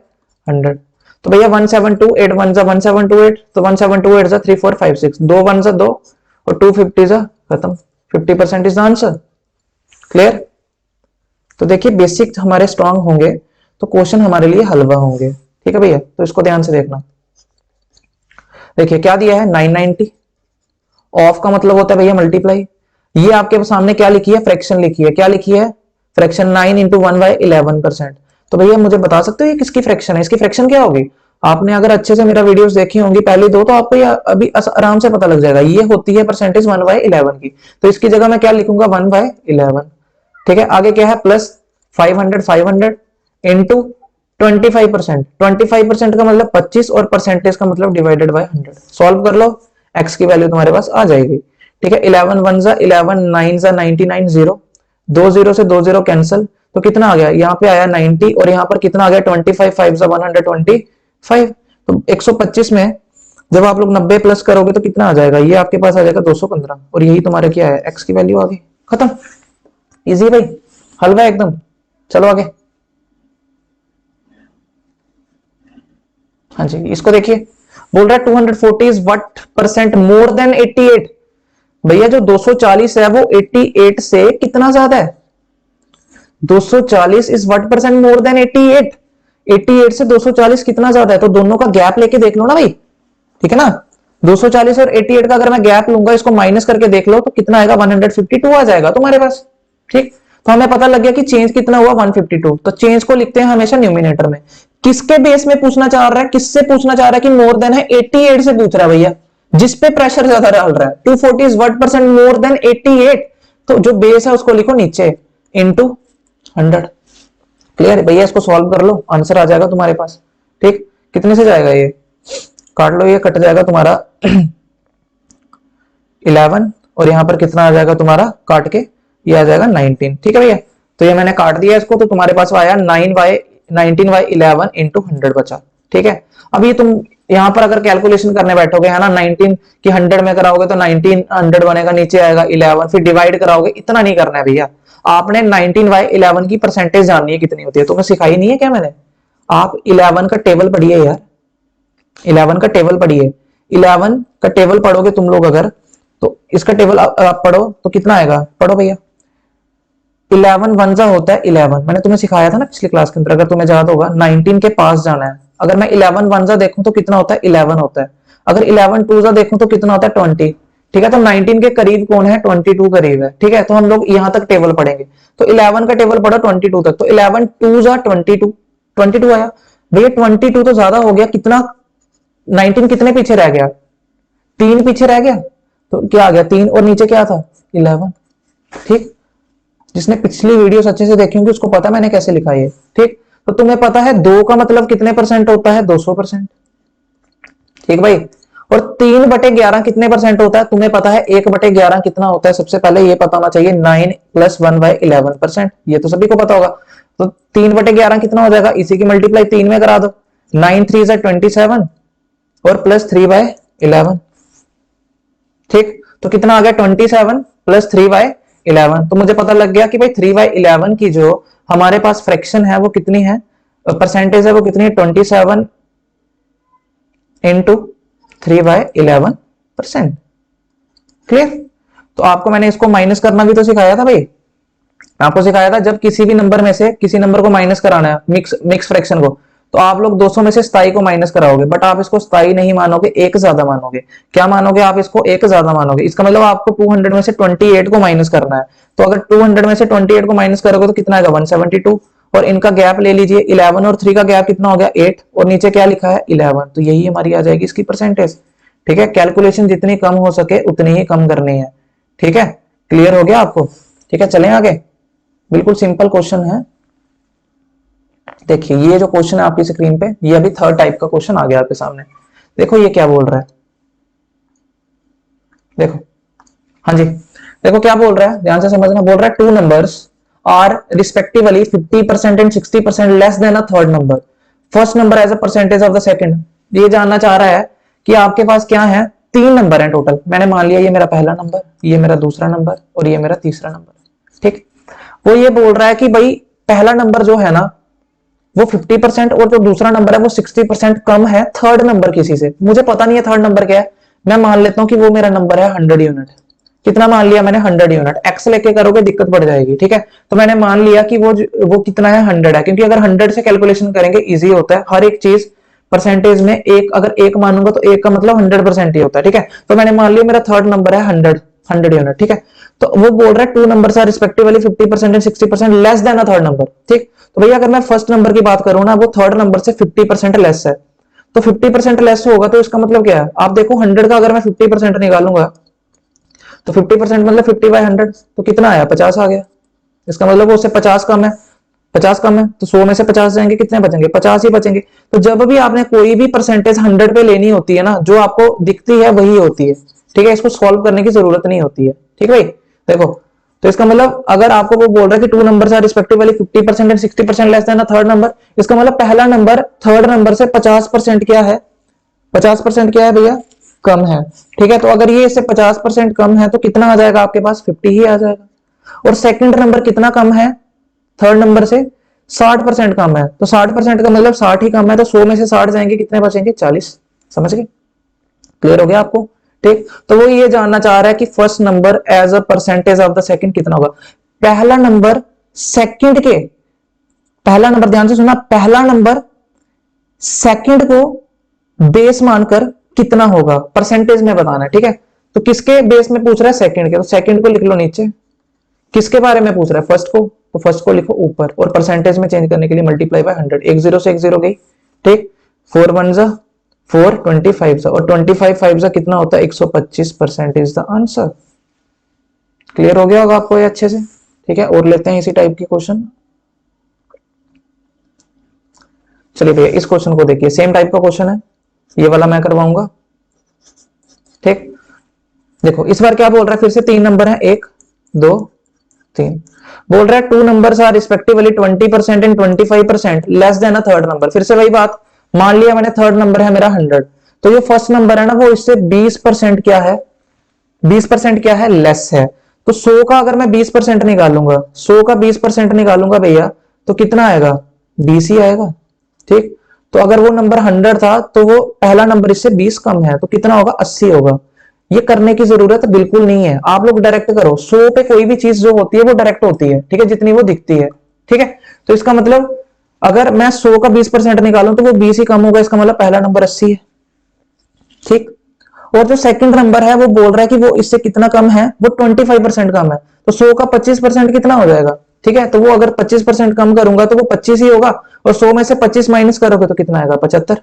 100। तो भैया 1728 1 जा 1728, तो 1728 जा 3456, 2 1 जा 2 और 250 जा खत्म, 50% इज द आंसर। क्लियर, तो देखिए बेसिक हमारे स्ट्रांग होंगे तो क्वेश्चन हमारे लिए हलवा होंगे। ठीक है भैया, तो इसको ध्यान से देखना। देखिए क्या दिया है, 990, ऑफ का मतलब होता है भैया मल्टीप्लाई। ये आपके सामने क्या लिखी है, फ्रैक्शन लिखी है, क्या लिखी है, फ्रैक्शन 9 इंटू 1/11%। तो भैया मुझे बता सकते हो ये किसकी फ्रैक्शन है, इसकी फ्रैक्शन क्या होगी। आपने अगर अच्छे से मेरा वीडियोस देखी होंगी पहले दो, तो आपको ये अभी आराम से पता लग जाएगा, ये होती है परसेंटेज 1/11 की। तो इसकी जगह मैं क्या लिखूंगा, 1/11। ठीक है, आगे क्या है, प्लस 500 500 इंटू 25%, 25% का मतलब 25 और परसेंटेज का मतलब डिवाइडेड बाय 100। सॉल्व कर लो, एक्स की वैल्यू तुम्हारे पास आ जाएगी। ठीक है, 11 वन जा 11, 9 जा 99, 0, 2 0 से 2 0 कैंसिल, तो कितना आ गया, यहाँ पे आया 90 और यहाँ पर कितना आ गया 25, 5 जा 125, तो 125 में जब आप लोग 90 प्लस करोगे तो कितना आ जाएगा, ये आपके पास आ जाएगा 215 और यही तुम्हारे क्या है, x की वैल्यू आ गई, खत्म, इजी भाई, हलवा एकदम। चलो आगे, हाँ जी इसको देखिए, बोल रहा है 240 is what percent more than 88। भैया जो 240 है वो 88 से कितना ज्यादा है, 240 is what percent more than 88, 88 से 240 कितना ज्यादा है, तो दोनों का गैप लेके देख लो ना भाई, ठीक है ना, 240 और 88 का अगर मैं गैप लूंगा, इसको माइनस करके देख लो तो कितना आएगा, 152 आ जाएगा तुम्हारे पास, ठीक। तो हमें पता लग गया कि चेंज कितना हुआ 152, तो चेंज को लिखते हैं हमेशा न्यूमिनेटर में। किसके बेस में पूछना चाह रहा है, किससे पूछना चाह रहा है कि मोर देन है, 88 से पूछ रहा है भैया, जिस पे प्रेशर ज्यादा डाल रहा है, 240 is what percent more than 88, तो जो बेस है उसको लिखो नीचे इनटू 100। क्लियर भैया, इसको सॉल्व कर लो, आंसर आ जाएगा तुम्हारे पास, ठीक। कितने से जाएगा ये, काट लो, ये कट जाएगा तुम्हारा 11 और यहां पर कितना आ जाएगा तुम्हारा, काट के ये आ जाएगा 19, ठीक है भैया। तो ये मैंने काट दिया इसको, तो तुम्हारे पास आया 19/11 इंटू 100 बचा, ठीक है। अब ये तुम यहां पर अगर कैलकुलेशन करने बैठोगे है ना, 19 की 100 में कराओगे तो 1900 बनेगा, नीचे आएगा 11, फिर डिवाइड कराओगे, इतना नहीं करना है भैया, आपने 19/11 की परसेंटेज जाननी है कितनी होती है, तुम्हें सिखाई नहीं है क्या मैंने, आप 11 का टेबल पढ़िए यार, 11 का टेबल पढ़िए, 11 का टेबल पढ़ोगे तुम लोग अगर, तो इसका टेबल आप पढ़ो तो कितना आएगा, पढ़ो भैया, 11 वन जा होता है 11, मैंने तुम्हें सिखाया था ना पिछली क्लास के अंदर, अगर तुम्हें याद होगा 19 के पास जाना है, अगर मैं 11 वन जा देखूं तो कितना होता है 11 होता है, अगर 11 टू जा देखूं तो कितना होता है 20, ठीक है। तो 19 के करीब कौन है, 22 करीब है, ठीक है। तो हम लोग यहां तक टेबल पढ़ेंगे, तो 11 का टेबल पढ़ो 22 तक, तो 11 टू जा 22, 22 आया भैया, 22 तो ज्यादा हो गया, कितना 19 कितने पीछे रह गया, 3 पीछे रह गया, तो क्या आ गया 3 और नीचे क्या था 11, ठीक। जिसने पिछली वीडियोस अच्छे से देखी होंगी उसको पता मैंने कैसे लिखा है, ठीक। तो तुम्हें पता है 2 का मतलब कितने परसेंट होता है, 200%, ठीक भाई। और 3/11 कितने परसेंट होता है, तुम्हें पता है 1/11 कितना होता है, सबसे पहले ये पता होना चाहिए, 9 + 1/11%, ये तो सभी को पता होगा। तो 3/11 कितना हो जाएगा, इसी की मल्टीप्लाई 3 में करा दो, 9 3 जा 27 और प्लस 3/11, ठीक। तो कितना आ गया 27 + 3/11, तो मुझे पता लग गया कि भाई 3/11 की जो हमारे पास फ्रैक्शन है वो कितनी है, परसेंटेज है वो कितनी है, 27 इंटू 3/11%, क्लियर। तो आपको मैंने इसको माइनस करना भी तो सिखाया था भाई, आपको सिखाया था जब किसी भी नंबर में से किसी नंबर को माइनस कराना है, मिक्स फ्रैक्शन को, तो आप लोग 200 में से 27 को माइनस कराओगे, बट आप इसको 27 नहीं मानोगे, एक ज्यादा मानोगे, क्या मानोगे आप इसको, एक ज्यादा मानोगे, इसका मतलब आपको 200 में से 28 को माइनस करना है, तो अगर 200 में से 28 को माइनस करोगे तो कितना आएगा 172, और इनका गैप ले लीजिए, 11 और 3 का गैप कितना हो गया 8, और नीचे क्या लिखा है 11, तो यही हमारी आ जाएगी इसकी परसेंटेज, ठीक है। कैलकुलेशन जितनी कम हो सके उतनी ही कम करनी है, ठीक है, क्लियर हो गया आपको, ठीक है। चलें आगे, बिल्कुल सिंपल क्वेश्चन है, देखिए ये जो क्वेश्चन है आपकी स्क्रीन पे, ये अभी थर्ड टाइप का क्वेश्चन आ गया आपके सामने, देखो ये क्या बोल रहा है, देखो, हाँ जी देखो क्या बोल रहा है, ध्यान से समझना, बोल रहा है 2 numbers are respectively 50% and 60% less than a third number, first number as a percentage of the second. ये जानना चाह रहा है कि आपके पास क्या है, 3 नंबर है टोटल, मैंने मान लिया ये मेरा पहला नंबर, ये मेरा दूसरा नंबर और ये मेरा तीसरा नंबर, ठीक। वो ये बोल रहा है कि भाई पहला नंबर जो है ना वो 50% और जो दूसरा नंबर है वो 60% कम है थर्ड नंबर किसी से, मुझे पता नहीं है थर्ड नंबर क्या है, मैं मान लेता हूं कि वो मेरा नंबर है 100 यूनिट, कितना मान लिया मैंने 100 यूनिट, एक्स लेके करोगे दिक्कत पड़ जाएगी, ठीक है। तो मैंने मान लिया कि वो कितना है 100 है, क्योंकि अगर 100 से कैलकुलेशन करेंगे इजी होता है, हर एक चीज परसेंटेज में एक, अगर एक मानूंगा तो एक का मतलब 100% ही होता है, ठीक है। तो मैंने मान लिया मेरा थर्ड नंबर है 100 यूनिट, ठीक है। तो वो बोल रहा है 2 numbers are respectively 50% and 60% less than a third number, ठीक। तो भैया अगर मैं फर्स्ट नंबर की बात करूं ना, वो थर्ड नंबर से 50% लेस है, तो 50% लेस होगा तो इसका मतलब क्या है, आप देखो 100 का अगर मैं 50% निकालूंगा तो 50% मतलब 50/100, तो कितना आया 50 आ गया, इसका मतलब वो उससे 50 कम है, 50 कम है तो 100 में से 50 जाएंगे, कितने बचेंगे? 50 ही बचेंगे। तो जब भी आपने कोई भी परसेंटेज 100 पे लेनी होती है ना, जो आपको दिखती है वही होती है, ठीक है, इसको सॉल्व करने की जरूरत नहीं होती है, ठीक है भाई। देखो, तो इसका मतलब अगर आपको वो बोल रहा है कि two number are respectively 50% and 60% less than a third number, इसका मतलब पहला नंबर थर्ड नंबर से 50% क्या है? 50% क्या है भैया? कम है, ठीक है। तो अगर ये इससे 50% कम है तो कितना आ जाएगा आपके पास? 50 ही आ जाएगा। और सेकंड नंबर कितना कम है थर्ड नंबर से? 60% कम है। तो 60% का मतलब 60 ही कम है, तो 100 में से 60 जाएंगे, कितने बचेंगे? 40। समझ गए? क्लियर हो गया आपको? ठीक, तो वो ये जानना चाह रहा है कि first number as a percentage of the second कितना होगा। पहला नंबर सेकंड के, पहला नंबर ध्यान से सुना, पहला नंबर सेकंड को बेस मानकर कितना होगा, परसेंटेज में बताना है, ठीक है। तो किसके बेस में पूछ रहा है? सेकंड के, तो सेकंड को लिख लो नीचे। किसके बारे में पूछ रहा है? फर्स्ट को, तो फर्स्ट को लिखो ऊपर, और परसेंटेज में चेंज करने के लिए मल्टीप्लाई बाय 100। एक जीरो से एक जीरो गई, ठीक। 4 1 जा 4, 25 जा, और 25 5 जा कितना होता है? 125% इज द आंसर। क्लियर हो गया होगा आपको ये अच्छे से, ठीक है। और लेते हैं इसी टाइप के क्वेश्चन। चलिए भैया इस क्वेश्चन को देखिए, सेम टाइप का क्वेश्चन है, ये वाला मैं करवाऊंगा, ठीक। देखो इस बार क्या बोल रहा है, फिर से 3 नंबर है, 1 2 3। बोल रहा है two numbers are respectively 20% and 25% less than a third number. फिर से वही बात, मान लिया मैंने थर्ड नंबर है मेरा 100, तो ये फर्स्ट नंबर है ना, वो इससे 20% क्या है? 20% क्या है? लेस है। तो 100 का अगर मैं 20% निकालूंगा, 100 का 20% निकालूंगा भैया, तो कितना आएगा? 20 ही आएगा, ठीक। तो अगर वो नंबर 100 था तो वो पहला नंबर इससे 20 कम है, तो कितना होगा? 80 होगा। ये करने की जरूरत बिल्कुल नहीं है, आप लोग डायरेक्ट करो। 100 पे कोई भी चीज जो होती है वो डायरेक्ट होती है, ठीक है, जितनी वो दिखती है, ठीक है। तो इसका मतलब अगर मैं 100 का 20% निकालूं तो वो 20 ही कम होगा, इसका मतलब पहला नंबर 80 है, ठीक। और जो सेकंड नंबर है वो बोल रहा है कि वो इससे कितना कम है? वो 25% कम है। तो 100 का 25% कितना हो जाएगा? ठीक है, तो वो अगर 25% कम करूंगा तो वो 25 ही होगा, और 100 में से 25 माइनस करोगे तो कितना आएगा? 75।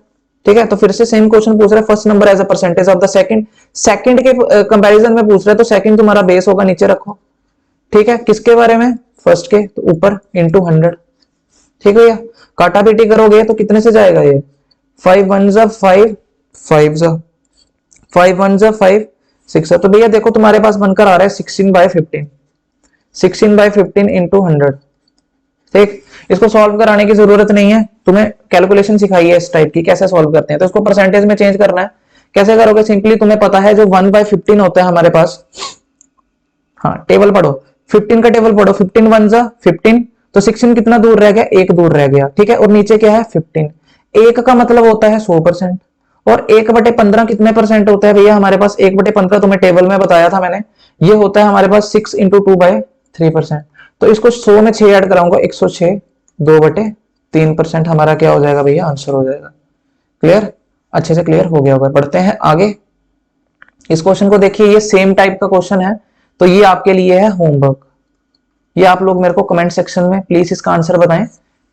ठीक है, तो फिर से सेम क्वेश्चन पूछ रहा है, first number as a percentage of the second. Second के कंपैरिजन में पूछ रहा है, तो सेकंड तुम्हारा बेस होगा, नीचे रखो, ठीक है। किसके बारे में? फर्स्ट के, तो ऊपर इंटू 100, ठीक है भैया। काटा पीटी करोगे तो कितने से जाएगा ये? 5 1 जा 5, 5 जा 5 1 जा 5, 6 है। तो भैया देखो तुम्हारे पास बनकर आ रहा है 16/15, 16/15 इंटू 100, ठीक। इसको सॉल्व कराने की जरूरत नहीं है, तुम्हें कैलकुलेशन सिखाई है इस टाइप की, कैसे सॉल्व करते हैं। तो इसको परसेंटेज में चेंज करना है, कैसे करोगे? सिंपली तुम्हें पता है जो 1/15 होता है हमारे पास, हाँ टेबल पढ़ो, 15 का टेबल पढ़ो, 15 1 जा 15, तो 16 कितना दूर रह गया? एक दूर रह गया, ठीक है। और नीचे क्या है? 15। एक का मतलब होता है 100%, और 1/15 कितने परसेंट होता है भैया हमारे पास? 1/15 तुम्हें टेबल में बताया था मैंने, ये होता है हमारे पास 6 इंटू 2/3%। तो इसको 100 में 6 ऐड कराऊंगा, 106, 2/3% हमारा क्या हो जाएगा भैया? आंसर हो जाएगा। क्लियर? अच्छे से क्लियर हो गया होगा। बढ़ते हैं आगे, इस क्वेश्चन को देखिए, ये सेम टाइप का क्वेश्चन है, तो ये आपके लिए है होमवर्क। ये आप लोग मेरे को कमेंट सेक्शन में प्लीज इसका आंसर बताएं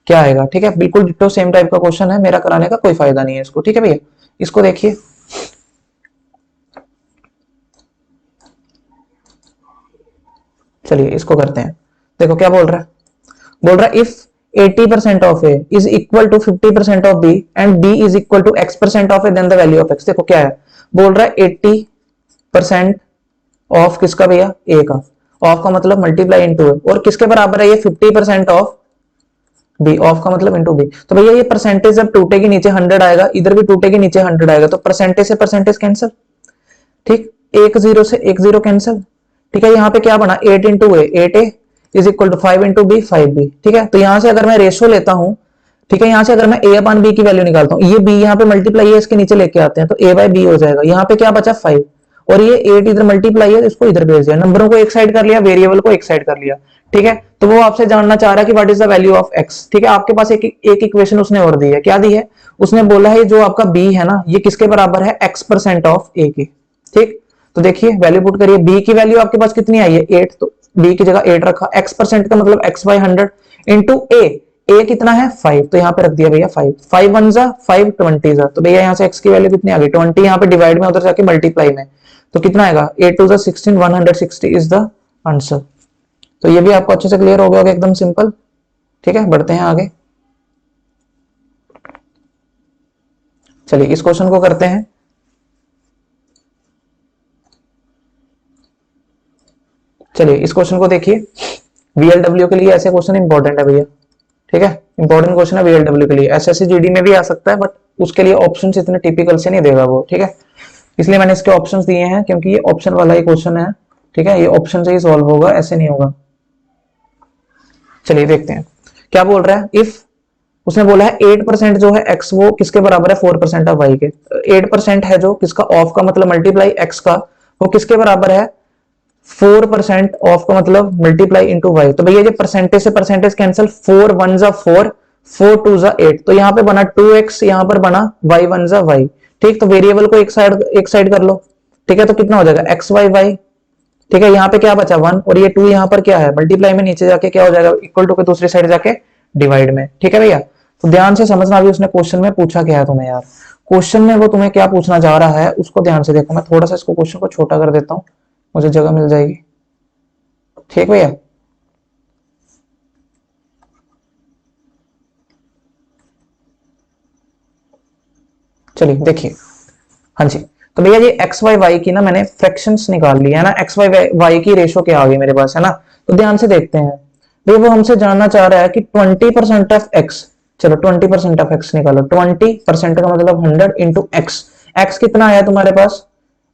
क्या आएगा, ठीक है। बिल्कुल डिट्टो सेम टाइप का क्वेश्चन है, मेरा कराने का कोई फायदा नहीं है इसको, ठीक है भैया। इसको देखिए, चलिए इसको करते हैं। देखो क्या बोल रहा है, बोल रहा है if 80% of A is equal to 50% of B and B is equal to x% of A, then the value of x। देखो क्या है, बोल रहा है 80% ऑफ किसका भैया? ए का। ऑफ का मतलब मल्टीप्लाई इनटू है, और किसके बराबर है ये? 50% ऑफ बी। ऑफ का मतलब इनटू बी। तो भैया ये परसेंटेज जब टूटेगी नीचे 100 आएगा, इधर भी टूटेगी नीचे 100 आएगा, तो परसेंटेज से परसेंटेज कैंसिल, ठीक। एक जीरो से एक जीरो कैंसिल, ठीक है। यहाँ पे क्या बना? 8 into A, 8a is equal to 5 into B, 5b, ठीक है। तो यहां से अगर मैं रेशो लेता हूं, ठीक है, यहां से अगर मैं a अपन b की वैल्यू निकालता हूं, ये b यहाँ पे मल्टीप्लाई है, इसके नीचे लेके आते हैं, तो a बाय b हो जाएगा। यहाँ पे क्या बचा? 5, और ये 8 इधर मल्टीप्लाई है, इसको इधर भेज दिया, नंबरों को एक साइड कर लिया, वेरिएबल को एक साइड कर लिया, ठीक है। तो वो आपसे जानना चाह रहा है कि what is the value of x, ठीक है। आपके पास एक इक्वेशन उसने और दी है, क्या दी है? उसने बोला है जो आपका b है ना, ये किसके बराबर है? x% ऑफ a के, ठीक। तो देखिए वैल्यू पुट करिए, b की वैल्यू आपके पास कितनी आई है? 8, तो b की जगह 8 रखा, x% का मतलब x/100 इंटू a कितना है? 5, तो यहाँ पे रख दिया भैया 5, 5 1 जा 5, 20 जा, तो भैया यहाँ से x की वैल्यू कितनी आ गई? 20, यहाँ पे डिवाइड में, उधर जाके मल्टीप्लाई में, तो कितना आएगा? 8 2 जा 16, 160 इज द आंसर। तो ये भी आपको अच्छे से क्लियर हो गया होगा, एकदम सिंपल। ठीक है, बढ़ते हैं आगे। चलिए इस क्वेश्चन को करते हैं। चलिए इस क्वेश्चन को देखिए, वीएलडब्ल्यू के लिए ऐसे क्वेश्चन इंपॉर्टेंट है भैया, ठीक है, इंपॉर्टेंट क्वेश्चन है वीएलडब्ल्यू के लिए। एसएससी जीडी में भी आ सकता है, बट उसके लिए ऑप्शंस इतने टिपिकल से नहीं देगा वो, ठीक है, इसलिए मैंने इसके ऑप्शंस दिए हैं, क्योंकि ये ऑप्शन वाला ही क्वेश्चन है, ठीक है, ये ऑप्शन से ही सॉल्व होगा, ऐसे नहीं होगा। चलिए देखते हैं क्या बोल रहा है। इफ उसने बोला है 8% जो है x वो किसके बराबर है 4% ऑफ y के। 8% है जो किसका, ऑफ का मतलब मल्टीप्लाई x का, वो किसके बराबर है 4% ऑफ का मतलब मल्टीप्लाई इंटू वाई। तो भैया ये परसेंटेज से परसेंटेज कैंसिल, 4 1 जा 4, 4 2 जा 8, तो यहाँ पे बना 2x, यहाँ पर बना y 1 जा y, ठीक। तो वेरिएबल को एक साइड कर लो, ठीक है, तो कितना हो जाएगा x y y, ठीक है। यहाँ पे क्या बचा 1, और ये 2 यहाँ पर क्या है मल्टीप्लाई में, नीचे जाके क्या हो जाएगा इक्वल टू के दूसरी साइड जाके डिवाइड में, ठीक है भैया। तो ध्यान से समझना, अभी उसने क्वेश्चन में पूछा क्या है तुम्हें यार, क्वेश्चन में वो तुम्हें क्या पूछना चाह रहा है उसको ध्यान से देखो। मैं थोड़ा सा इसको क्वेश्चन को छोटा कर देता हूँ, मुझे जगह मिल जाएगी, ठीक भैया। चलिए देखिए, हाँ जी, तो भैया ये एक्स वाई वाई की ना मैंने फ्रैक्शंस निकाल लिया है ना, एक्स वाई वाई की रेशो क्या आ गई मेरे पास, है ना। तो ध्यान से देखते हैं भैया, वो हमसे जानना चाह रहा है कि 20% ऑफ एक्स, चलो 20% ऑफ एक्स निकालो। 20% का मतलब 100 इंटू एक्स, एक्स कितना आया तुम्हारे पास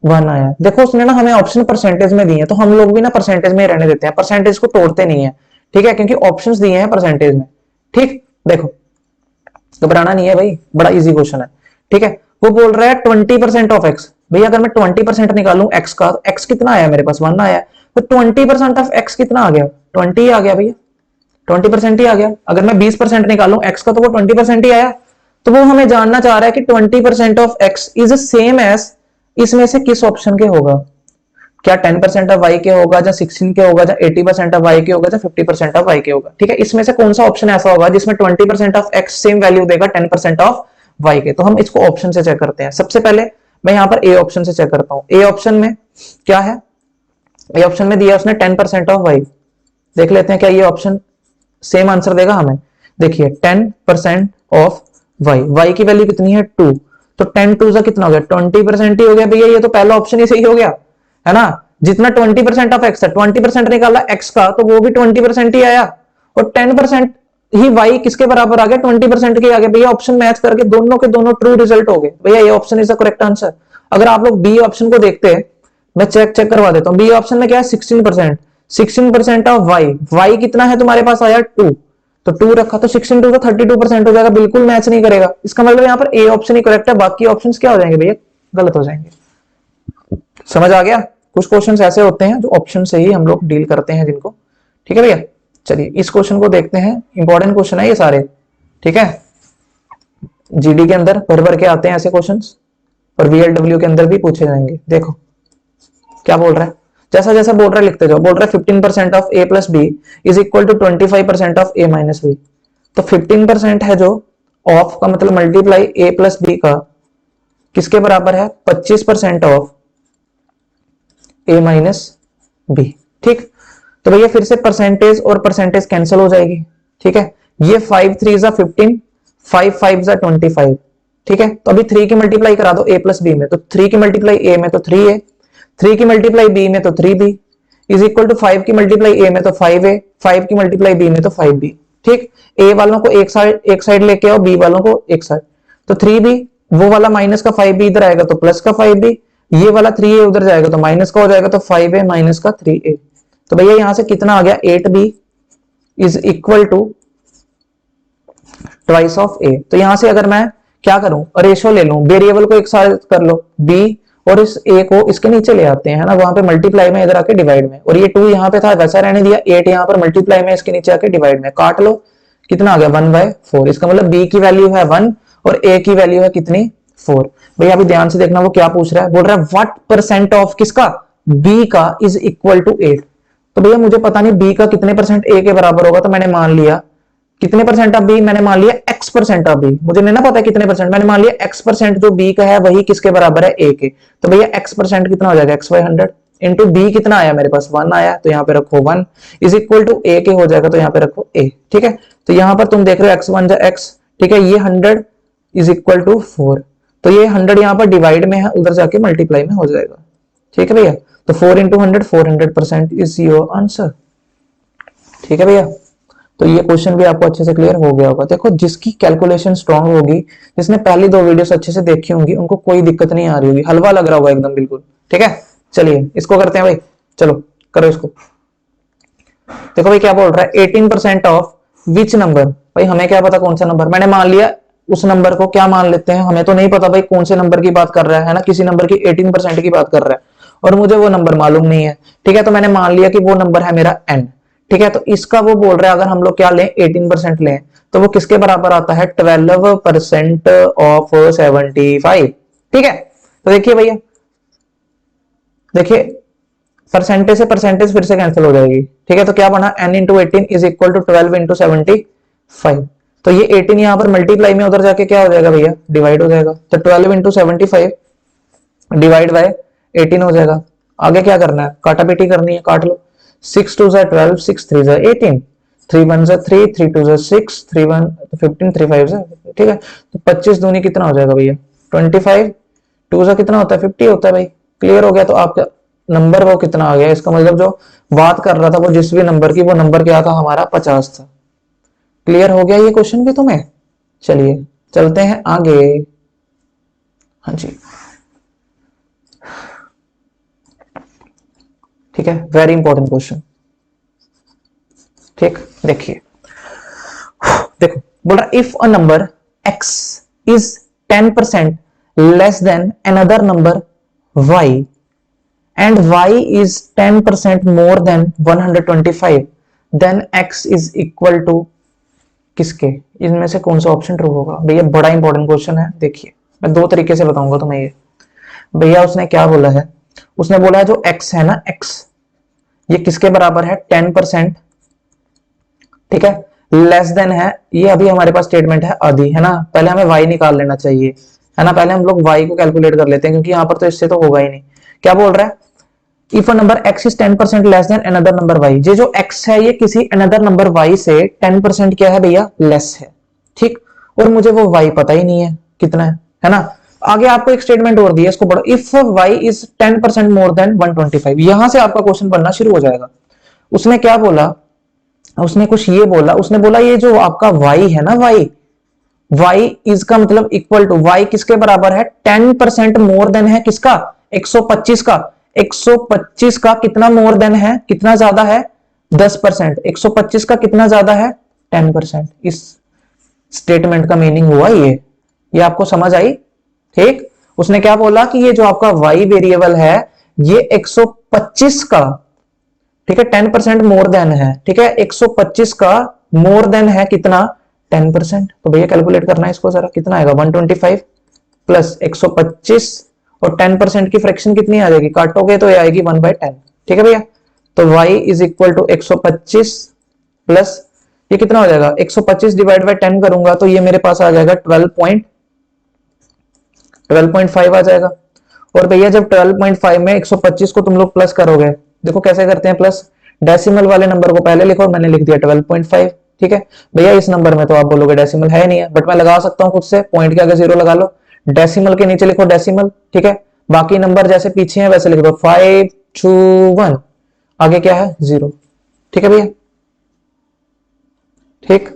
1 आया। देखो उसने ना हमें ऑप्शन परसेंटेज में दिए हैं, तो हम लोग भी ना परसेंटेज में रहने देते हैं, परसेंटेज को तोड़ते नहीं है, ठीक है, क्योंकि ऑप्शंस दिए हैं परसेंटेज में, ठीक। देखो घबराना नहीं है भाई, बड़ा इजी क्वेश्चन है, ठीक है। वो बोल रहा है 20% ऑफ एक्स, भैया अगर मैं 20% निकालूं एक्स का, तो एक्स कितना आया मेरे पास 1 आया, तो 20% ऑफ एक्स कितना आ गया 20 ही आ गया भैया, 20% ही आ गया। अगर मैं 20% निकालूं एक्स का, तो वो 20% ही आया। तो वो हमें जानना चाह रहा है कि 20% of x is same as, इसमें से किस ऑप्शन के होगा, क्या 10% ऑफ वाई के होगा, या 16 के होगा, या 80% ऑफ वाई के होगा, या 50% ऑफ वाई के होगा, ठीक है। इसमें से कौन सा ऑप्शन ऐसा होगा जिसमें 20% ऑफ एक्स सेम वैल्यू देगा 10% ऑफ वाई के। तो हम इसको ऑप्शन से चेक करते हैं। सबसे पहले मैं यहां पर ए ऑप्शन से चेक करता हूं। ए ऑप्शन में क्या है, ए ऑप्शन में दिया उसने 10% ऑफ वाई, देख लेते हैं क्या ये ऑप्शन सेम आंसर देगा हमें। देखिए 10% ऑफ वाई, वाई की वैल्यू कितनी है 2, तो 10 2 से कितना हो गया 20% ही हो गया भैया, ये तो पहला ऑप्शन ही सही हो गया, है ना। जितना 20% ऑफ एक्स है, 20% निकाला एक्स का, तो वो भी 20% ही आया, और 10% ही वाई किसके बराबर आ गया 20% के आ गया भैया। ऑप्शन मैच करके दोनों के दोनों ट्रू रिजल्ट हो गए भैया, ये option is the correct answer. अगर आप लोग बी ऑप्शन को देखते हैं, मैं चेक करवा देता हूं, बी ऑप्शन में क्या है 16%, 16% ऑफ वाई, वाई कितना है तुम्हारे पास आया 2, तो 2 रखा, तो 16 2 का 32% हो जाएगा, बिल्कुल मैच नहीं करेगा। इसका मतलब यहाँ पर ए ऑप्शन ही करेक्ट है, बाकी ऑप्शन क्या हो जाएंगे भैया गलत हो जाएंगे। समझ आ गया। कुछ क्वेश्चन ऐसे होते हैं जो ऑप्शन से ही हम लोग डील करते हैं जिनको, ठीक है भैया। चलिए इस क्वेश्चन को देखते हैं, इंपॉर्टेंट क्वेश्चन है ये सारे, ठीक है। जीडी के अंदर भर भर के आते हैं ऐसे क्वेश्चंस, और वीएलडब्ल्यू के अंदर भी पूछे जाएंगे। देखो क्या बोल रहा है, जैसा जैसा बोल रहा है लिखते जाओ। बोल रहा है 15% of A plus B is equal to 25% of A minus B. तो 15% है जो ऑफ का मतलब मल्टीप्लाई ए प्लस बी का किसके बराबर है 25% ऑफ ए माइनस बी, ठीक। तो भैया फिर से परसेंटेज और परसेंटेज कैंसिल हो जाएगी, ठीक है। ये 5 3 जा 15, 5 5 जा 25, ठीक है। तो अभी 3 की मल्टीप्लाई करा दो ए प्लस बी में, तो 3 की मल्टीप्लाई ए में तो 3a, 3 की मल्टीप्लाई बी में तो 3b इज इक्वल टू 5 की मल्टीप्लाई ए में तो 5a, 5 की मल्टीप्लाई बी में तो 5b, ठीक। ए वालों को एक साइड लेके आओ, बी वालों को एक साइड, तो 3b, वो वाला माइनस का 5b इधर आएगा तो प्लस का 5b, ये वाला 3a उधर जाएगा तो माइनस का हो जाएगा, तो 5a माइनस का 3a। तो भैया यहां से कितना आ गया 8b is equal to twice of a। तो यहां से अगर मैं क्या करूं रेशो ले लूं, वेरिएबल को एक साथ कर लो b, और इस a को इसके नीचे ले आते हैं, है ना, वहां पे मल्टीप्लाई में इधर आके डिवाइड में, और ये 2 यहां पे था वैसा रहने दिया, 8 यहां पर मल्टीप्लाई में इसके नीचे आके डिवाइड में, काट लो कितना आ गया 1/4। इसका मतलब b की वैल्यू है 1 और a की वैल्यू है कितनी 4। भैया अभी ध्यान से देखना वो क्या पूछ रहा है, बोल रहा है व्हाट परसेंट ऑफ किसका b का इज इक्वल टू 8। तो भैया मुझे पता नहीं b का कितने परसेंट a के बराबर होगा, तो मैंने मान लिया कितने परसेंट ऑफ b, मैंने मान लिया x परसेंट ऑफ b, मुझे नहीं ना पता कितने परसेंट, मैंने मान लिया x परसेंट जो b का है वही किसके बराबर है a के। तो भैया x परसेंट कितना हो जाएगा x/100, इंटू बी कितना आया मेरे पास 1 आया, तो यहाँ पे रखो 1 इज इक्वल टू ए के हो जाएगा, तो यहाँ पे रखो ए। ठीक है, तो यहाँ पर तुम देख रहे हो x1 जा x, ठीक है, ये 100 इज इक्वल टू 4, तो ये 100 यहाँ पर डिवाइड में है, उधर जाके मल्टीप्लाई में हो जाएगा। ठीक है भैया, तो 4 इंटू 100 400% इज योर आंसर। ठीक है भैया, तो ये क्वेश्चन भी आपको अच्छे से क्लियर हो गया होगा। देखो जिसकी कैलकुलेशन स्ट्रांग होगी, जिसने पहली 2 वीडियोस अच्छे से देखी होंगी, उनको कोई दिक्कत नहीं आ रही होगी, हलवा लग रहा होगा एकदम बिल्कुल। ठीक है, चलिए इसको करते हैं भाई, चलो करो इसको। देखो भाई क्या बोल रहा है, 18% ऑफ विच नंबर, भाई हमें क्या पता कौन सा नंबर, मैंने मान लिया उस नंबर को, क्या मान लेते हैं, हमें तो नहीं पता भाई कौन से नंबर की बात कर रहा है ना, किसी नंबर की 18% की बात कर रहा है और मुझे वो नंबर मालूम नहीं है। ठीक है, तो मैंने मान लिया कि वो नंबर है मेरा n। ठीक है, तो इसका वो बोल रहा है अगर हम लोग क्या लें 18% लें तो वो किसके बराबर आता है 12% ऑफ 75। ठीक है, तो देखिए भैया, देखिए परसेंटेज से परसेंटेज फिर से कैंसिल हो जाएगी। ठीक है, तो क्या बना n into 18 is equal to 12 into 75। तो ये 18 यहां पर मल्टीप्लाई में उधर जाके क्या हो जाएगा भैया, डिवाइड हो जाएगा, तो 12 इंटू 75 डिवाइड बाय 18 हो जाएगा। आगे क्या करना है, काटा पीटी करनी है, काट लो। 6 2 जा 12, 6 3 जा 18, 3 1 जा 3, 3 2 जा 6, 3 1 15, 3 5 जा। ठीक है, तो 25 दूनी कितना हो जाएगा भैया 25, 2 जा कितना होता है 50 होता है भाई। क्लियर हो गया, तो आपका नंबर वो कितना आ गया, इसका मतलब जो बात कर रहा था वो जिस भी नंबर की, वो नंबर क्या था हमारा 50 था। क्लियर हो गया ये क्वेश्चन भी तुम्हें। चलिए चलते हैं आगे। हाँ जी, ठीक है, वेरी इंपॉर्टेंट क्वेश्चन। ठीक, देखिए, देखो बोल रहा if a number x is 10% less than another number y and y is 10% more than 125, then x is equal to किसके, इनमें से कौन सा ऑप्शन ट्रू होगा भैया। बड़ा इंपॉर्टेंट क्वेश्चन है, देखिए मैं 2 तरीके से बताऊंगा तुम्हें ये। भैया उसने क्या बोला है, उसने बोला है जो x है ना, x ये किसके बराबर है 10%। ठीक है, लेस देन है, ये अभी हमारे पास स्टेटमेंट है आधी, है ना, पहले हमें y निकाल लेना चाहिए, है ना, पहले हम लोग y को कैलकुलेट कर लेते हैं क्योंकि यहां पर तो इससे तो होगा ही नहीं। क्या बोल रहा है, if a number x is 10% less than another number y, ये जो x है ये किसी अनदर नंबर y से 10% क्या है भैया, लेस है। ठीक, और मुझे वो y पता ही नहीं है कितना है ना। आगे आपको एक स्टेटमेंट और दिया, इसको पढ़ो, if y is 10% more than 125, यहां से आपका क्वेश्चन बनना शुरू हो जाएगा। उसने क्या बोला, उसने कुछ ये बोला, उसने बोला ये जो आपका y है ना, y इज का मतलब इक्वल टू, y किसके बराबर है 10% मोर देन है किसका 125 का, 125 का कितना मोर देन है, कितना ज्यादा है 10%, 125 का कितना ज्यादा है 10%। इस स्टेटमेंट का मीनिंग हुआ ये आपको समझ आई। ठीक, उसने क्या बोला कि ये जो आपका y वेरिएबल है ये 125 का, ठीक है, 10% मोर देन है, ठीक है, 125 का मोर देन है कितना 10%। तो भैया कैलकुलेट करना है इसको जरा, कितना आएगा 125 प्लस 125 और 10% की फ्रैक्शन कितनी आ जाएगी, काटोगे तो ये आएगी 1/10। ठीक है भैया, तो y is equal to 125 plus ये कितना हो जाएगा 125 डिवाइड बाय 10 करूंगा तो ये मेरे पास आ जाएगा 12.5 आ जाएगा। और भैया जब 12.5 में 125 को तुम लोग प्लस करोगे, देखो कैसे करते हैं प्लस, डेसिमल वाले नंबर को पहले लिखो, मैंने लिख दिया 12.5। ठीक है भैया, इस नंबर में तो आप बोलोगे डेसिमल है नहीं है, बट मैं लगा सकता हूं खुद से, पॉइंट के आगे 0 लगा लो, डेसिमल के नीचे लिखो डेसिमल। ठीक है, बाकी नंबर जैसे पीछे हैं वैसे लिख दो, 5 2 1, आगे क्या है 0। ठीक है भैया, ठीक,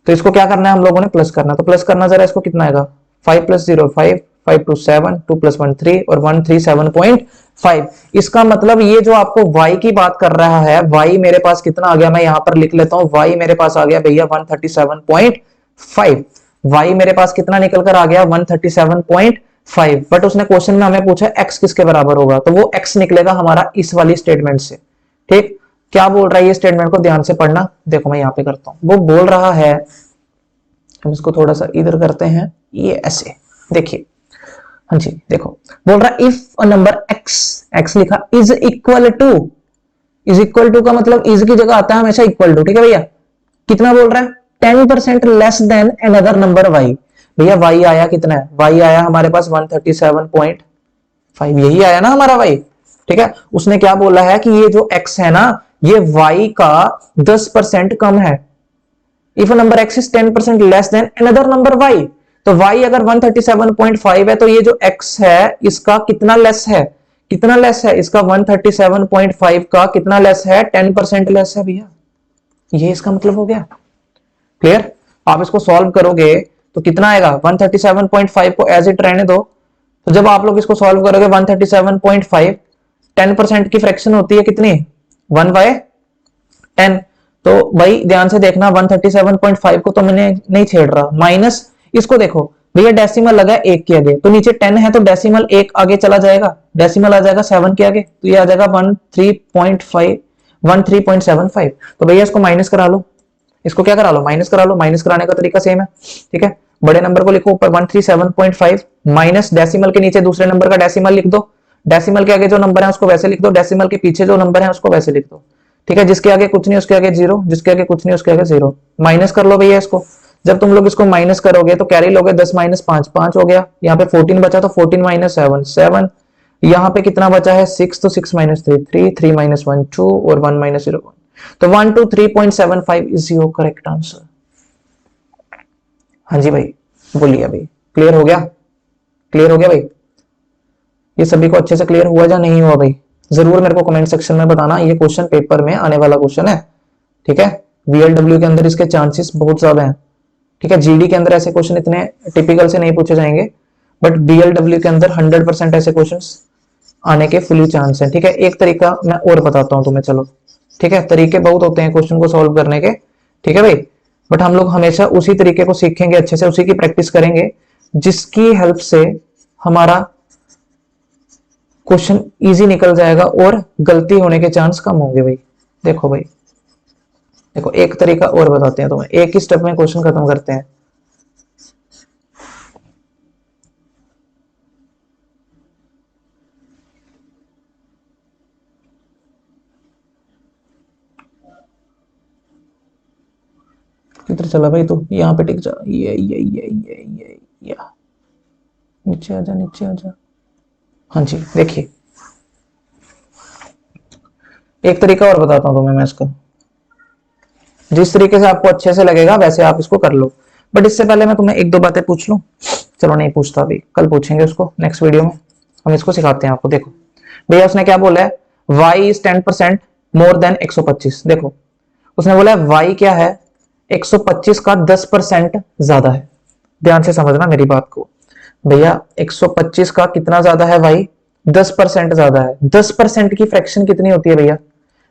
तो इसको क्या करना है हम लोगों ने प्लस करना, तो प्लस करना जरा, इसको कितना आएगा 5 प्लस 0 5, 5 2 7, 2 प्लस 1 3 और 137.5। इसका मतलब ये जो आपको y की बात कर रहा है, y मेरे पास कितना आ गया, मैं यहां पर लिख लेता हूं, y मेरे पास आ गया भैया 137.5। y मेरे पास कितना निकल कर आ गया 137.5। बट उसने क्वेश्चन में हमें पूछा x किसके बराबर होगा, तो वो x निकलेगा हमारा इस वाली स्टेटमेंट से। ठीक, क्या बोल रहा है ये स्टेटमेंट को ध्यान से पढ़ना, देखो मैं यहां पे करता हूं, वो बोल रहा है, हम इसको थोड़ा सा इधर करते हैं, ये ऐसे देखिए, हाँ जी देखो, बोल रहा है इफ अ नंबर x लिखा इज इक्वल टू का मतलब इज की जगह आता है हमेशा इक्वल टू। ठीक है भैया, कितना बोल रहा है 10% less than another number y। भैया y आया कितना है, y आया हमारे पास 137.5, यही आया ना हमारा y। ठीक है, उसने क्या बोला है कि ये जो x है ना ये y का 10% कम है। If number x is 10% less than another number y, तो y अगर 137.5 है तो ये जो x है इसका कितना लेस है, कितना लेस है इसका 137.5 का कितना लेस है, 10% लेस है भैया। ये इसका मतलब हो गया। क्लियर? आप इसको सॉल्व करोगे तो कितना आएगा, 137.5 को एज इट रहने दो। तो जब आप लोग इसको सॉल्व करोगे 137.5 10% की फ्रैक्शन होती है कितनी, 1/10। तो भाई ध्यान से देखना 137.5 को तो मैंने नहीं छेड़ रहा, माइनस इसको देखो भैया डेसिमल लगा एक के आगे, तो नीचे 10 है तो डेसिमल एक आगे चला जाएगा, डेसिमल आ जाएगा 7 के आगे, तो ये आ जाएगा 13.75। तो भैया इसको माइनस करा लो, इसको क्या करा लो, माइनस करा लो। माइनस कराने का तरीका सेम है, ठीक है। बड़े नंबर को लिखो ऊपर 137.5 माइनस डेसिमल के नीचे दूसरे नंबर का डेसिमल लिख दो, डेसिमल के आगे जो नंबर है उसको वैसे लिख दो, डेसिमल के पीछे जो नंबर है उसको वैसे लिख दो, ठीक है। जिसके आगे कुछ नहीं उसके आगे जीरो, जिसके आगे कुछ नहीं उसके आगे जीरो। माइनस कर लो भैया इसको, जब तुम लोग इसको माइनस करोगे तो कैरी लोगे 10 माइनस 5 5 हो गया, यहाँ पे 14 बचा तो 14 माइनस 7 7, यहाँ पे कितना बचा है 6, तो 6 माइनस 3 3 3 माइनस 1 2 और 1 माइनस 0 1, तो 123.75 इज योर करेक्ट आंसर। हाँ जी भाई बोलिए भाई, क्लियर हो गया, क्लियर हो गया भाई, ये सभी को अच्छे से क्लियर हुआ या नहीं हुआ भाई, जरूर मेरे को कमेंट सेक्शन में बताना। ये क्वेश्चन पेपर में आने वाला क्वेश्चन है, ठीक है। वीएलडब्ल्यू के अंदर इसके चांसेस बहुत ज्यादा हैं, ठीक है। जीडी के अंदर ऐसे क्वेश्चन इतने टिपिकल से नहीं पूछे जाएंगे, बट बीएलडब्ल्यू के अंदर 100% ऐसे क्वेश्चंस आने के फुली चांस है, ठीक है। एक तरीका मैं और बताता हूं तुम्हें, चलो ठीक है। तरीके बहुत होते हैं क्वेश्चन को सॉल्व करने के, ठीक है भाई, बट हम लोग हमेशा उसी तरीके को सीखेंगे अच्छे से, उसी की प्रैक्टिस करेंगे जिसकी हेल्प से हमारा क्वेश्चन इजी निकल जाएगा और गलती होने के चांस कम होंगे भाई। देखो भाई, देखो एक तरीका और बताते हैं तुम्हें, एक ही स्टेप में क्वेश्चन खत्म करते हैं। किधर चला भाई तू, यहाँ पे टिक जा, ये नीचे आजा, नीचे आजा। हाँ जी देखिए, एक तरीका और बताता हूं तुम्हें मैं इसका, जिस तरीके से आपको अच्छे से लगेगा वैसे आप इसको कर लो। बट इससे पहले मैं तुम्हें एक दो बातें पूछ लूं, चलो नहीं पूछता अभी, कल पूछेंगे उसको नेक्स्ट वीडियो में। हम इसको सिखाते हैं आपको। देखो भैया उसने क्या बोला है, y इज 10% मोर देन 125। देखो उसने बोला है y क्या है, 125 का 10% ज्यादा है। ध्यान से समझना मेरी बात को भैया, 125 का कितना ज्यादा है y, 10% ज्यादा है। 10% की फ्रैक्शन कितनी होती है भैया,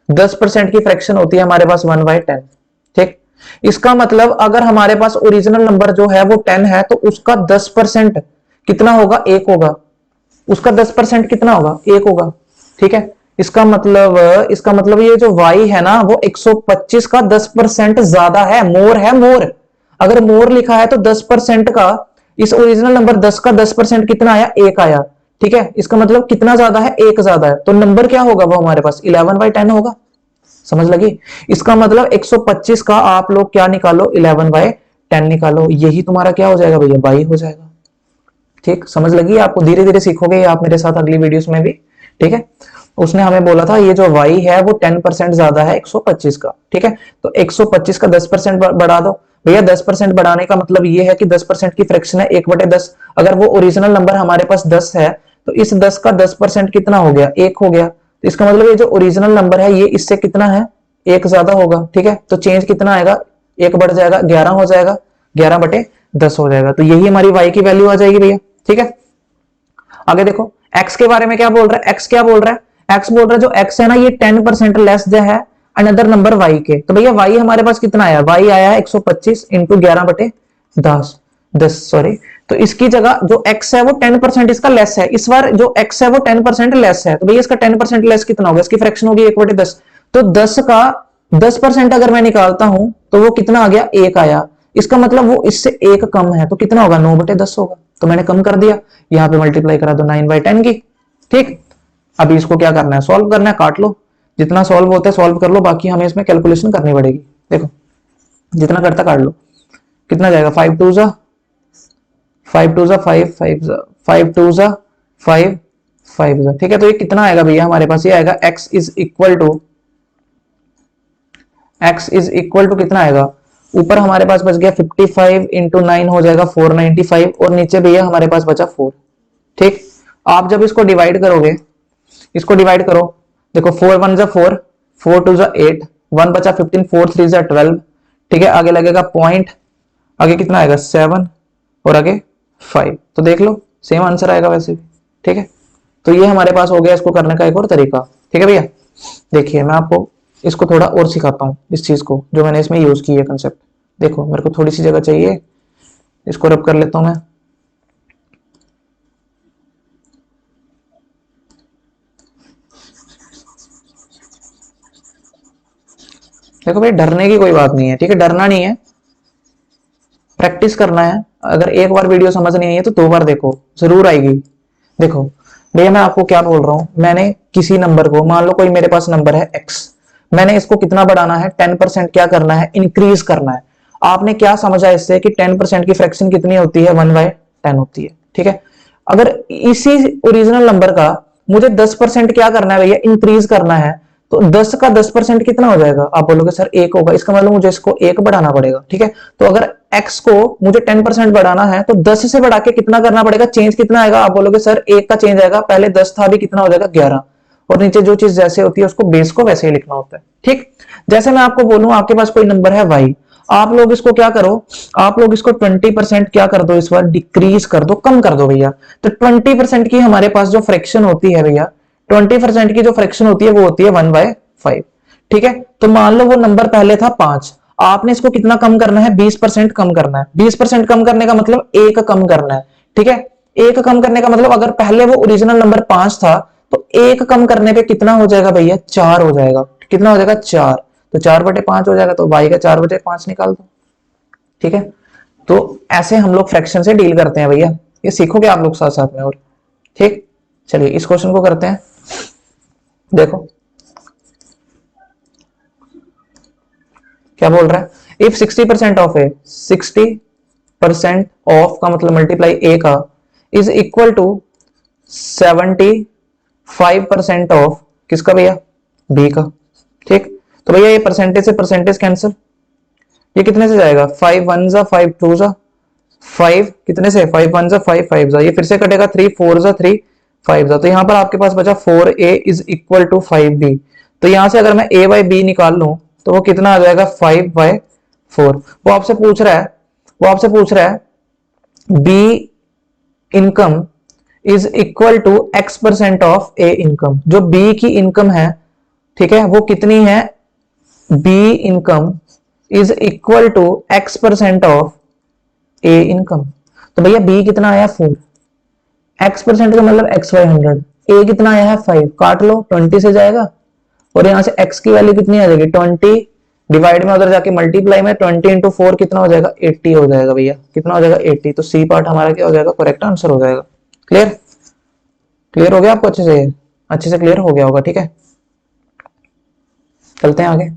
10% की फ्रैक्शन होती है हमारे पास 1/10, ठीक। इसका मतलब अगर हमारे पास ओरिजिनल नंबर जो है वो 10 है तो उसका 10% कितना होगा, 1 होगा। उसका 10% कितना होगा, 1 होगा, ठीक है। इसका मतलब ये जो y है ना वो 125 का 10% ज्यादा है, मोर है, मोर। अगर मोर लिखा है तो 10% का, इस ओरिजिनल नंबर 10 का 10% कितना आया, 1 आया, ठीक है। इसका मतलब कितना ज्यादा है, 1 ज्यादा है, तो नंबर क्या होगा वो हमारे पास 11/10 होगा। समझ लगी? इसका मतलब 125 का आप लोग क्या निकालो, 11/10 निकालो, यही तुम्हारा क्या हो जाएगा भैया, 22 हो जाएगा। ठीक, समझ लगी आपको? धीरे धीरे सीखोगे आप मेरे साथ अगली वीडियोस में भी, ठीक है। उसने हमें बोला था ये जो y है वो 10% ज्यादा है 125 का, ठीक है। तो 125 का 10% बढ़ा दो भैया। 10% बढ़ाने का मतलब ये है कि 10% की फ्रैक्शन है 1/10। अगर वो ओरिजिनल नंबर हमारे पास 10 है तो इस 10 का 10% कितना हो गया, 1 हो गया। तो इसका मतलब ये जो ओरिजिनल नंबर है ये इससे कितना है, 1 ज्यादा होगा, ठीक है। तो चेंज कितना आएगा, 1 बढ़ जाएगा, 11 हो जाएगा, 11/10 हो जाएगा। तो यही हमारी y की वैल्यू आ जाएगी भैया, ठीक है। आगे देखो x के बारे में क्या बोल रहा है, x क्या बोल रहा है, x बोल रहा है जो x है ना ये 10% लेस है अनदर नंबर y के। तो भैया y हमारे पास कितना आया, y आया 125 इंटू 11/10 सॉरी। तो इसकी जगह जो x है वो 10% इसका लेस है, इस बार जो x है वो 10% लेस है। तो भैया इसका 10% लेस कितना होगा, इसकी फ्रैक्शन होगी 1/10। तो 10 का 10% अगर मैं निकालता हूं तो वो कितना आ गया, 1 आया। इसका मतलब वो इससे 1 कम है, तो कितना होगा, 9/10 होगा। तो मैंने कम कर दिया, यहाँ पे मल्टीप्लाई करा दो 9/10 की, ठीक। अभी इसको क्या करना है, सॉल्व करना है, काट लो, जितना सॉल्व होता है सॉल्व कर लो, बाकी हमें इसमें कैलकुलेशन करनी पड़ेगी। देखो जितना करता काट लो, कितना जाएगा, 5 2 जा 5 5 5 5 2 जा 5 5 ठीक है। तो ये कितना आएगा भैया हमारे पास, ये आएगा x इज इक्वल टू कितना आएगा, ऊपर हमारे पास बच गया 55 इंटू 9 हो जाएगा 495 और नीचे भैया हमारे पास बचा 4। ठीक, आप जब इसको डिवाइड करोगे, इसको डिवाइड करो, देखो 4 1 जा 4, 4 2 जा 8, 1 बचा 15, 4 3 जा 12। ठीक है, आगे लगेगा पॉइंट, आगे कितना आएगा 7 और आगे 5। तो देख लो सेम आंसर आएगा वैसे भी। ठीक है, तो ये हमारे पास हो गया इसको करने का एक और तरीका। ठीक है भैया, देखिए मैं आपको इसको थोड़ा और सिखाता हूँ, इस चीज को जो मैंने इसमें यूज की है कंसेप्ट। देखो मेरे को थोड़ी सी जगह चाहिए, इसको रब कर लेता हूं मैं। देखो भाई डरने की कोई बात नहीं है, ठीक है, डरना नहीं है, प्रैक्टिस करना है। अगर एक बार वीडियो समझ नहीं आई है तो 2 बार देखो, जरूर आएगी। देखो भैया मैं आपको क्या बोल रहा हूं, मैंने किसी नंबर को, मान लो कोई मेरे पास नंबर है x, मैंने इसको कितना बढ़ाना है, 10% क्या करना है, इंक्रीज करना है। आपने क्या समझा इससे कि 10% की फ्रैक्शन कितनी होती है, 1/10 होती है। ठीक है, अगर इसी ओरिजिनल नंबर का मुझे 10% क्या करना है भैया, इंक्रीज करना है, तो 10 का 10% कितना हो जाएगा, आप बोलोगे सर 1 होगा, इसका मतलब मुझे इसको 1 बढ़ाना पड़ेगा। ठीक है, तो अगर x को मुझे 10% बढ़ाना है तो 10 से बढ़ा के कितना करना पड़ेगा, चेंज कितना आएगा, आप बोलोगे सर 1 का चेंज आएगा, पहले 10 था, अभी कितना हो जाएगा 11, और नीचे जो चीज जैसे होती है उसको बेस को वैसे ही लिखना होता है। ठीक, जैसे मैं आपको बोलूं आपके पास कोई नंबर है y, आप लोग इसको क्या करो, आप लोग इसको 20% क्या कर दो, इस बार डिक्रीज कर दो, कम कर दो भैया। तो 20% की हमारे पास जो फ्रैक्शन होती है भैया, 20% की जो फ्रैक्शन होती है वो होती है 1/5। ठीक है, तो मान लो वो नंबर पहले था 5, आपने इसको कितना कम करना है, 20% कम करना है। 20% कम करने का मतलब 1 कम करना है। ठीक है, 1 कम करने का मतलब अगर पहले वो ओरिजिनल नंबर 5 था तो 1 कम करने पे कितना हो जाएगा भैया, 4 हो जाएगा। कितना हो जाएगा, 4। तो 4/5 हो जाएगा, तो y का 4/5 निकाल दो। ठीक है, तो ऐसे हम लोग फ्रैक्शन से डील करते हैं भैया, ये सीखोगे आप लोग साथ साथ में। और ठीक, चलिए इस क्वेश्चन को करते हैं। देखो क्या बोल रहा है, इफ 60% ऑफ ए, 60% ऑफ का मतलब मल्टीप्लाई ए का इज इक्वल टू 75% ऑफ किसका भैया, बी का। ठीक, तो भैया ये परसेंटेज से परसेंटेज कैंसिल, ये कितने से जाएगा, 5 1 जा 5 2 जा 5, कितने से 5 1 जा 5 5 जा, ये फिर से कटेगा 3 4 जा 3 5 जा, तो यहां पर आपके पास बचा 4a is equal to 5b। तो यहां से अगर मैं a बाई बी निकाल लूं तो वो कितना आ जाएगा, 5/4। वो आपसे पूछ रहा है, वो आपसे पूछ रहा है b income is equal to x% of a income, जो b की इनकम है, ठीक है, वो कितनी है, b income is equal to x% of a income. तो भैया b कितना आया 4, x% का मतलब x/100, a कितना आया है 5, काट लो 20 से जाएगा, और यहां से x की वैल्यू कितनी आ जाएगी 20, डिवाइड में उधर जाके मल्टीप्लाई में 20 इंटू 4 कितना हो जाएगा 80 हो जाएगा भैया, कितना हो जाएगा 80। तो सी पार्ट हमारा क्या हो जाएगा, करेक्ट आंसर हो जाएगा। क्लियर, क्लियर हो गया आपको, अच्छे से क्लियर हो गया होगा। ठीक है, चलते हैं आगे।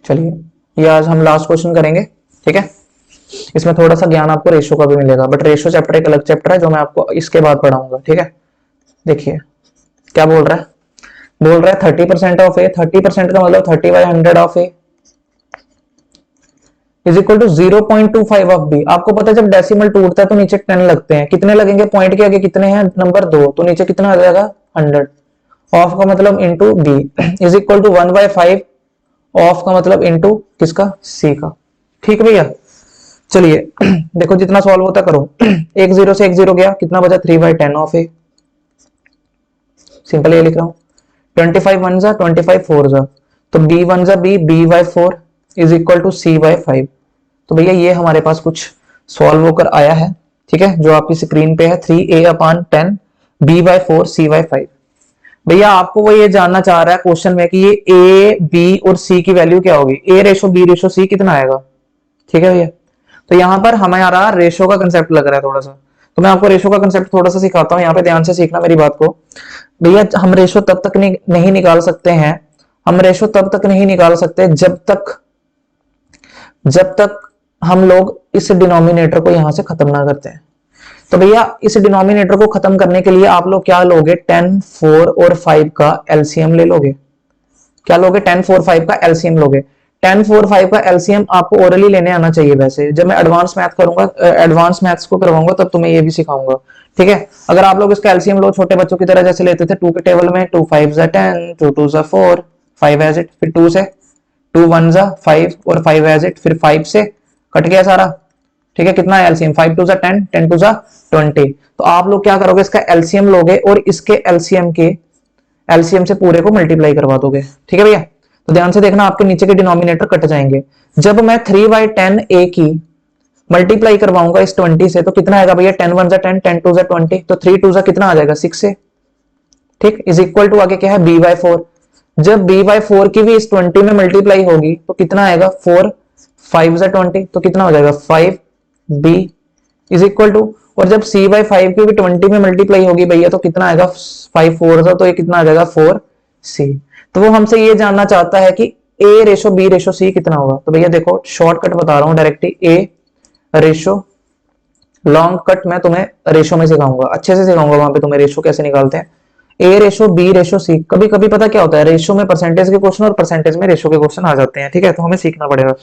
चलिए ये आज हम लास्ट क्वेश्चन करेंगे। ठीक है, इसमें थोड़ा सा ज्ञान आपको रेशो का भी मिलेगा, बट रेशो चैप्टर एक अलग चैप्टर है जो मैं आपको इसके बाद पढ़ाऊंगा। ठीक है, देखिए क्या बोल रहा है, बोल रहा है 30% ऑफ ए, 30% का मतलब 30/100 of A is equal to 0.25 of B. आपको पता है जब डेसिमल टूटता है तो नीचे 10 लगते हैं, कितने लगेंगे, पॉइंट के आगे कितने हैं, नंबर 2, तो नीचे कितना आ जाएगा 100। ऑफ का मतलब into B is equal to 1/5 of का मतलब इंटू किसका, सी का। ठीक भैया, चलिए देखो जितना सॉल्व होता करो, एक 0 से एक 0 गया, कितना बचा 3/10 ऑफ ए, सिंपल ये लिख रहा हूं। 25 1 जा 25 4 जा, तो b 1 जा b, b/4 is equal to c/5। तो भैया ये हमारे पास कुछ सॉल्व होकर आया है। ठीक है, जो आपकी स्क्रीन पे है 3a/10 b/4 c/5। भैया आपको वो ये जानना चाह रहा है क्वेश्चन में कि ये a b और c की वैल्यू क्या होगी, a ratio b ratio c कितना आएगा। ठीक है भैया, तो यहां पर हमारा रेशो का कंसेप्ट लग रहा है थोड़ा सा, तो मैं आपको रेशो का कंसेप्ट थोड़ा सा सिखाता हूं, यहाँ पे ध्यान से सीखना मेरी बात को। भैया हम रेशो तब तक नहीं निकाल सकते हैं, हम रेशो तब तक नहीं निकाल सकते जब तक जब तक हम लोग इस डिनोमिनेटर को यहां से खत्म ना करते हैं। तो भैया इस डिनोमिनेटर को खत्म करने के लिए आप लोग क्या लोगे, 10, 4 और 5 का एलसीएम ले लोगे। क्या लोगे, 10, 4, 5 का एलसीएम लोगे। 10, 4, 5 का एलसीएम आपको ओरली लेने आना चाहिए। वैसे जब मैं एडवांस मैथ करूंगा, एडवांस मैथ्स को करवाऊंगा, तब तुम्हें ये भी सिखाऊंगा, ठीक है। अगर आप लोग इसका एलसीएम लो छोटे बच्चों की तरह जैसे लेते थे 2 के टेबल में, 2 5 10, 2 2 4, 5 एज इट, फिर 2 से 2 1 5 और 5 एज इट, फिर 5 से कट गया सारा, ठीक है। कितना है एलसीएम, 5 2 10, 10 2 20। तो आप लोग क्या करोगे, इसका एलसीएम लोगे और इसके एलसीएम से पूरे को मल्टीप्लाई करवा दोगे, ठीक है भैया। तो ध्यान से देखना, आपके नीचे के डिनोमिनेटर कट जाएंगे। जब मैं 3/10 ए की मल्टीप्लाई करवाऊंगा इस 20 से, तो कितना आएगा भैया, 10 1 10, 10 2 20, तो 3 2 कितना आ जाएगा, 6 से, ठीक। इज इक्वल टू आगे क्या है, b/4। जब b/4 की भी इस 20 में मल्टीप्लाई होगी तो कितना आएगा, 4 5 20, तो कितना हो जाएगा 5b इज इक्वल टू, और जब c/5 की भी 20 में मल्टीप्लाई होगी भैया तो कितना आएगा, 5 4, तो ये कितना आ जाएगा 4c। तो वो हमसे ये जानना चाहता है कि a/b/c कितना होगा। तो भैया देखो शॉर्टकट बता रहा हूं डायरेक्टली, a/, लॉन्ग कट मैं तुम्हें रेशो में सिखाऊंगा, अच्छे से सिखाऊंगा, वहां पे तुम्हें रेशो कैसे निकालते हैं। a/b/c, कभी कभी पता क्या होता है, रेशो में परसेंटेज के क्वेश्चन और परसेंटेज में रेशो के क्वेश्चन आ जाते हैं, ठीक है। तो हमें सीखना पड़ेगा।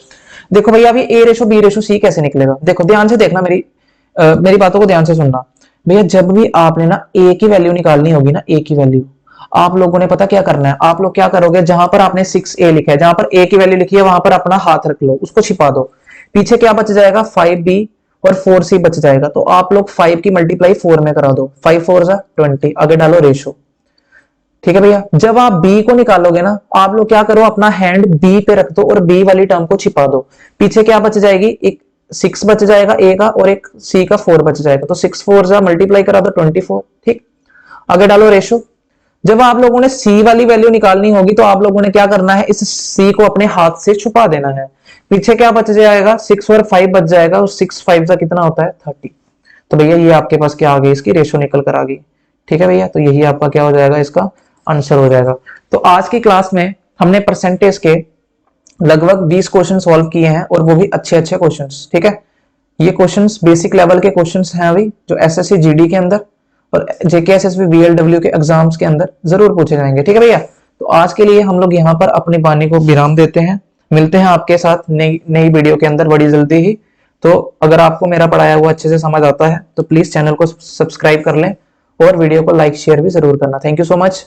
देखो भैया अभी a/b/c कैसे निकलेगा, देखो ध्यान से देखना, मेरी बातों को ध्यान से सुनना। भैया जब भी आपने ना a की वैल्यू निकालनी होगी ना, a की वैल्यू, आप लोगों ने पता क्या करना है, आप लोग क्या करोगे, जहां पर आपने 6a लिखा है, जहां पर a की वैल्यू लिखी है वहां पर अपना हाथ रख लो, उसको छिपा दो। पीछे क्या बच जाएगा, 5b और 4c बच जाएगा। तो आप लोग 5 की मल्टीप्लाई 4 में करा दो, 5 4 20, आगे डालो रेशो, ठीक है भैया। जब आप b को निकालोगे ना, आप लोग क्या करो, अपना हैंड b पे रख दो और b वाली टर्म को छिपा दो। पीछे क्या बच जाएगी, एक 6 बच जाएगा a का और एक c का 4 बच जाएगा, तो 6 4 मल्टीप्लाई करा दो 24, ठीक। आगे डालो रेशो। जब आप लोगों ने c वाली वैल्यू निकालनी होगी तो आप लोगों ने क्या करना है, इस c को अपने हाथ से छुपा देना है। पीछे क्या बच जाएगा, 6 और 5 बच जाएगा, और 6 5 का कितना होता है 30। तो भैया ये आपके पास क्या आ गई, इसकी रेशो निकल कर आ गई, ठीक है भैया। तो यही आपका क्या हो जाएगा, इसका आंसर हो जाएगा। तो आज की क्लास में हमने परसेंटेज के लगभग 20 क्वेश्चन सॉल्व किए हैं, और वो भी अच्छे अच्छे क्वेश्चंस, ठीक है। ये क्वेश्चंस बेसिक लेवल के क्वेश्चंस हैं अभी, जो एसएससी जीडी के अंदर और जेके एसएसबी वीएलडब्ल्यू के एग्जाम्स के अंदर जरूर पूछे जाएंगे, ठीक है भैया। तो आज के लिए हम लोग यहाँ पर अपनी वाणी को विराम देते हैं, मिलते हैं आपके साथ नई वीडियो के अंदर बड़ी जल्दी ही। तो अगर आपको मेरा पढ़ाया हुआ अच्छे से समझ आता है तो प्लीज चैनल को सब्सक्राइब कर लें और वीडियो को लाइक शेयर भी जरूर करना। Thank you so much.